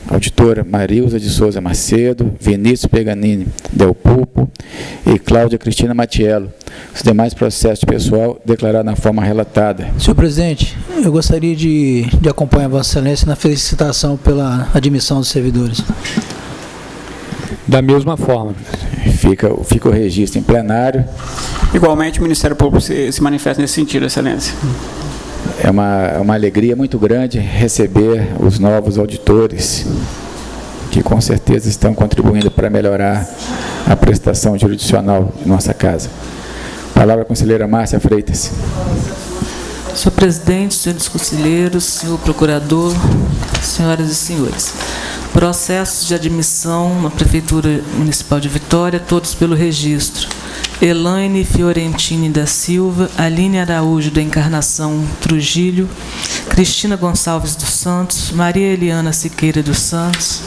Speaker 2: a auditora Marilza de Souza Macedo, Vinícius Peganini Del Pulpo e Cláudia Cristina Matiello. Os demais processos de pessoal declarados na forma relatada.
Speaker 4: Senhor presidente, eu gostaria de acompanhar Vossa Excelência na felicitação pela admissão dos servidores.
Speaker 3: Da mesma forma.
Speaker 2: Fica o registro em plenário.
Speaker 5: Igualmente, o Ministério Público se manifesta nesse sentido, Excelência.
Speaker 2: É uma alegria muito grande receber os novos auditores, que com certeza estão contribuindo para melhorar a prestação jurisdicional em nossa casa. Palavra à conselheira Márcia Freitas.
Speaker 6: Senhor presidente, senhores conselheiros, senhor procurador, senhoras e senhores. Processos de admissão na Prefeitura Municipal de Vitória, todos pelo registro. Elaine Fiorentini da Silva, Aline Araújo da Encarnação Trujillo, Cristina Gonçalves dos Santos, Maria Eliana Siqueira dos Santos,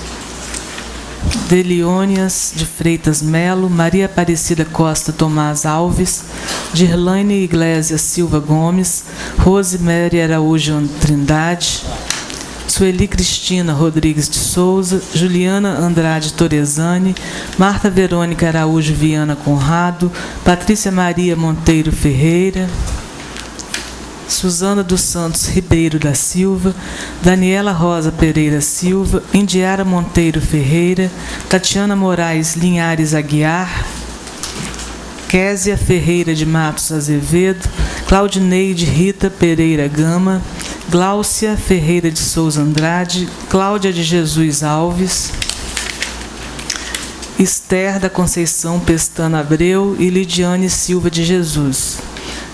Speaker 6: Deliônias de Freitas Melo, Maria Aparecida Costa Tomás Alves, Dirlaine Iglesias Silva Gomes, Rosemary Araújo Trindade, Sueli Cristina Rodrigues de Souza, Juliana Andrade Torezani, Marta Verônica Araújo Viana Conrado, Patrícia Maria Monteiro Ferreira, Suzana dos Santos Ribeiro da Silva, Daniela Rosa Pereira Silva, Indiara Monteiro Ferreira, Tatiana Moraes Linhares Aguiar, Késia Ferreira de Matos Azevedo, Claudineide Rita Pereira Gama, Gláucia Ferreira de Souza Andrade, Cláudia de Jesus Alves, Esther da Conceição Pestana Abreu e Lidiane Silva de Jesus.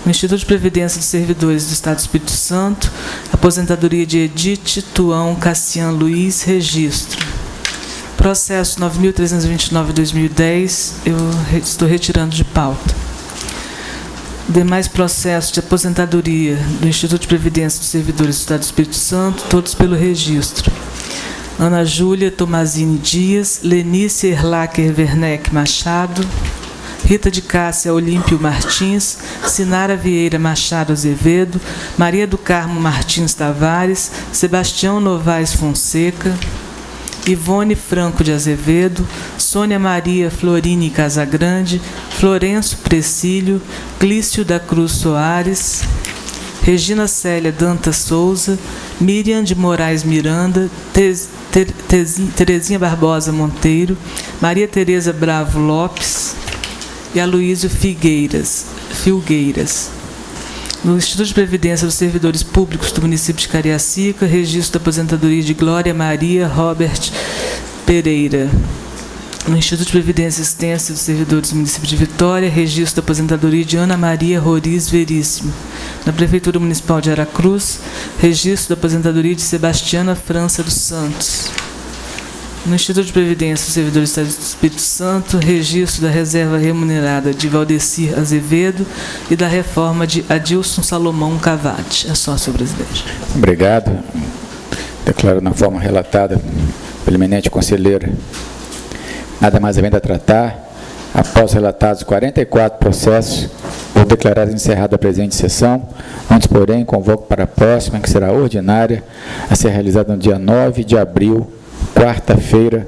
Speaker 6: No Instituto de Previdência dos Servidores do Estado do Espírito Santo, aposentadoria de Edith Tuão Cassian Luiz, registro. Processo 9.329/2010, eu estou retirando de pauta. Demais processos de aposentadoria do Instituto de Previdência dos Servidores do Estado do Espírito Santo, todos pelo registro. Ana Júlia Tomazini Dias, Lenice Erlacher Werneck Machado, Rita de Cássia Olímpio Martins, Sinara Vieira Machado Azevedo, Maria do Carmo Martins Tavares, Sebastião Novaes Fonseca, Ivone Franco de Azevedo, Sônia Maria Florini Casagrande, Florenço Precílio, Clício da Cruz Soares, Regina Célia Dantas Souza, Miriam de Moraes Miranda, Terezinha Barbosa Monteiro, Maria Tereza Bravo Lopes e Aloísio Filgueiras. No Instituto de Previdência dos Servidores Públicos do município de Cariacica, registro da aposentadoria de Glória Maria Robert Pereira. No Instituto de Previdência e Assistência dos Servidores do município de Vitória, registro da aposentadoria de Ana Maria Roriz Veríssimo. Na Prefeitura Municipal de Aracruz, registro da aposentadoria de Sebastiana França dos Santos. No Instituto de Previdência dos Servidores do Estado do Espírito Santo, registro da reserva remunerada de Valdecir Azevedo e da reforma de Adilson Salomão Cavati. É só, senhor presidente.
Speaker 2: Obrigado. Declaro na forma relatada pela eminente conselheira. Nada mais havendo a tratar, após relatados 44 processos, vou declarar encerrada a presente sessão. Antes, porém, convoco para a próxima, que será ordinária, a ser realizada no dia 9 de abril, quarta-feira,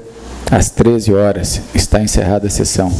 Speaker 2: às 13 horas. Está encerrada a sessão.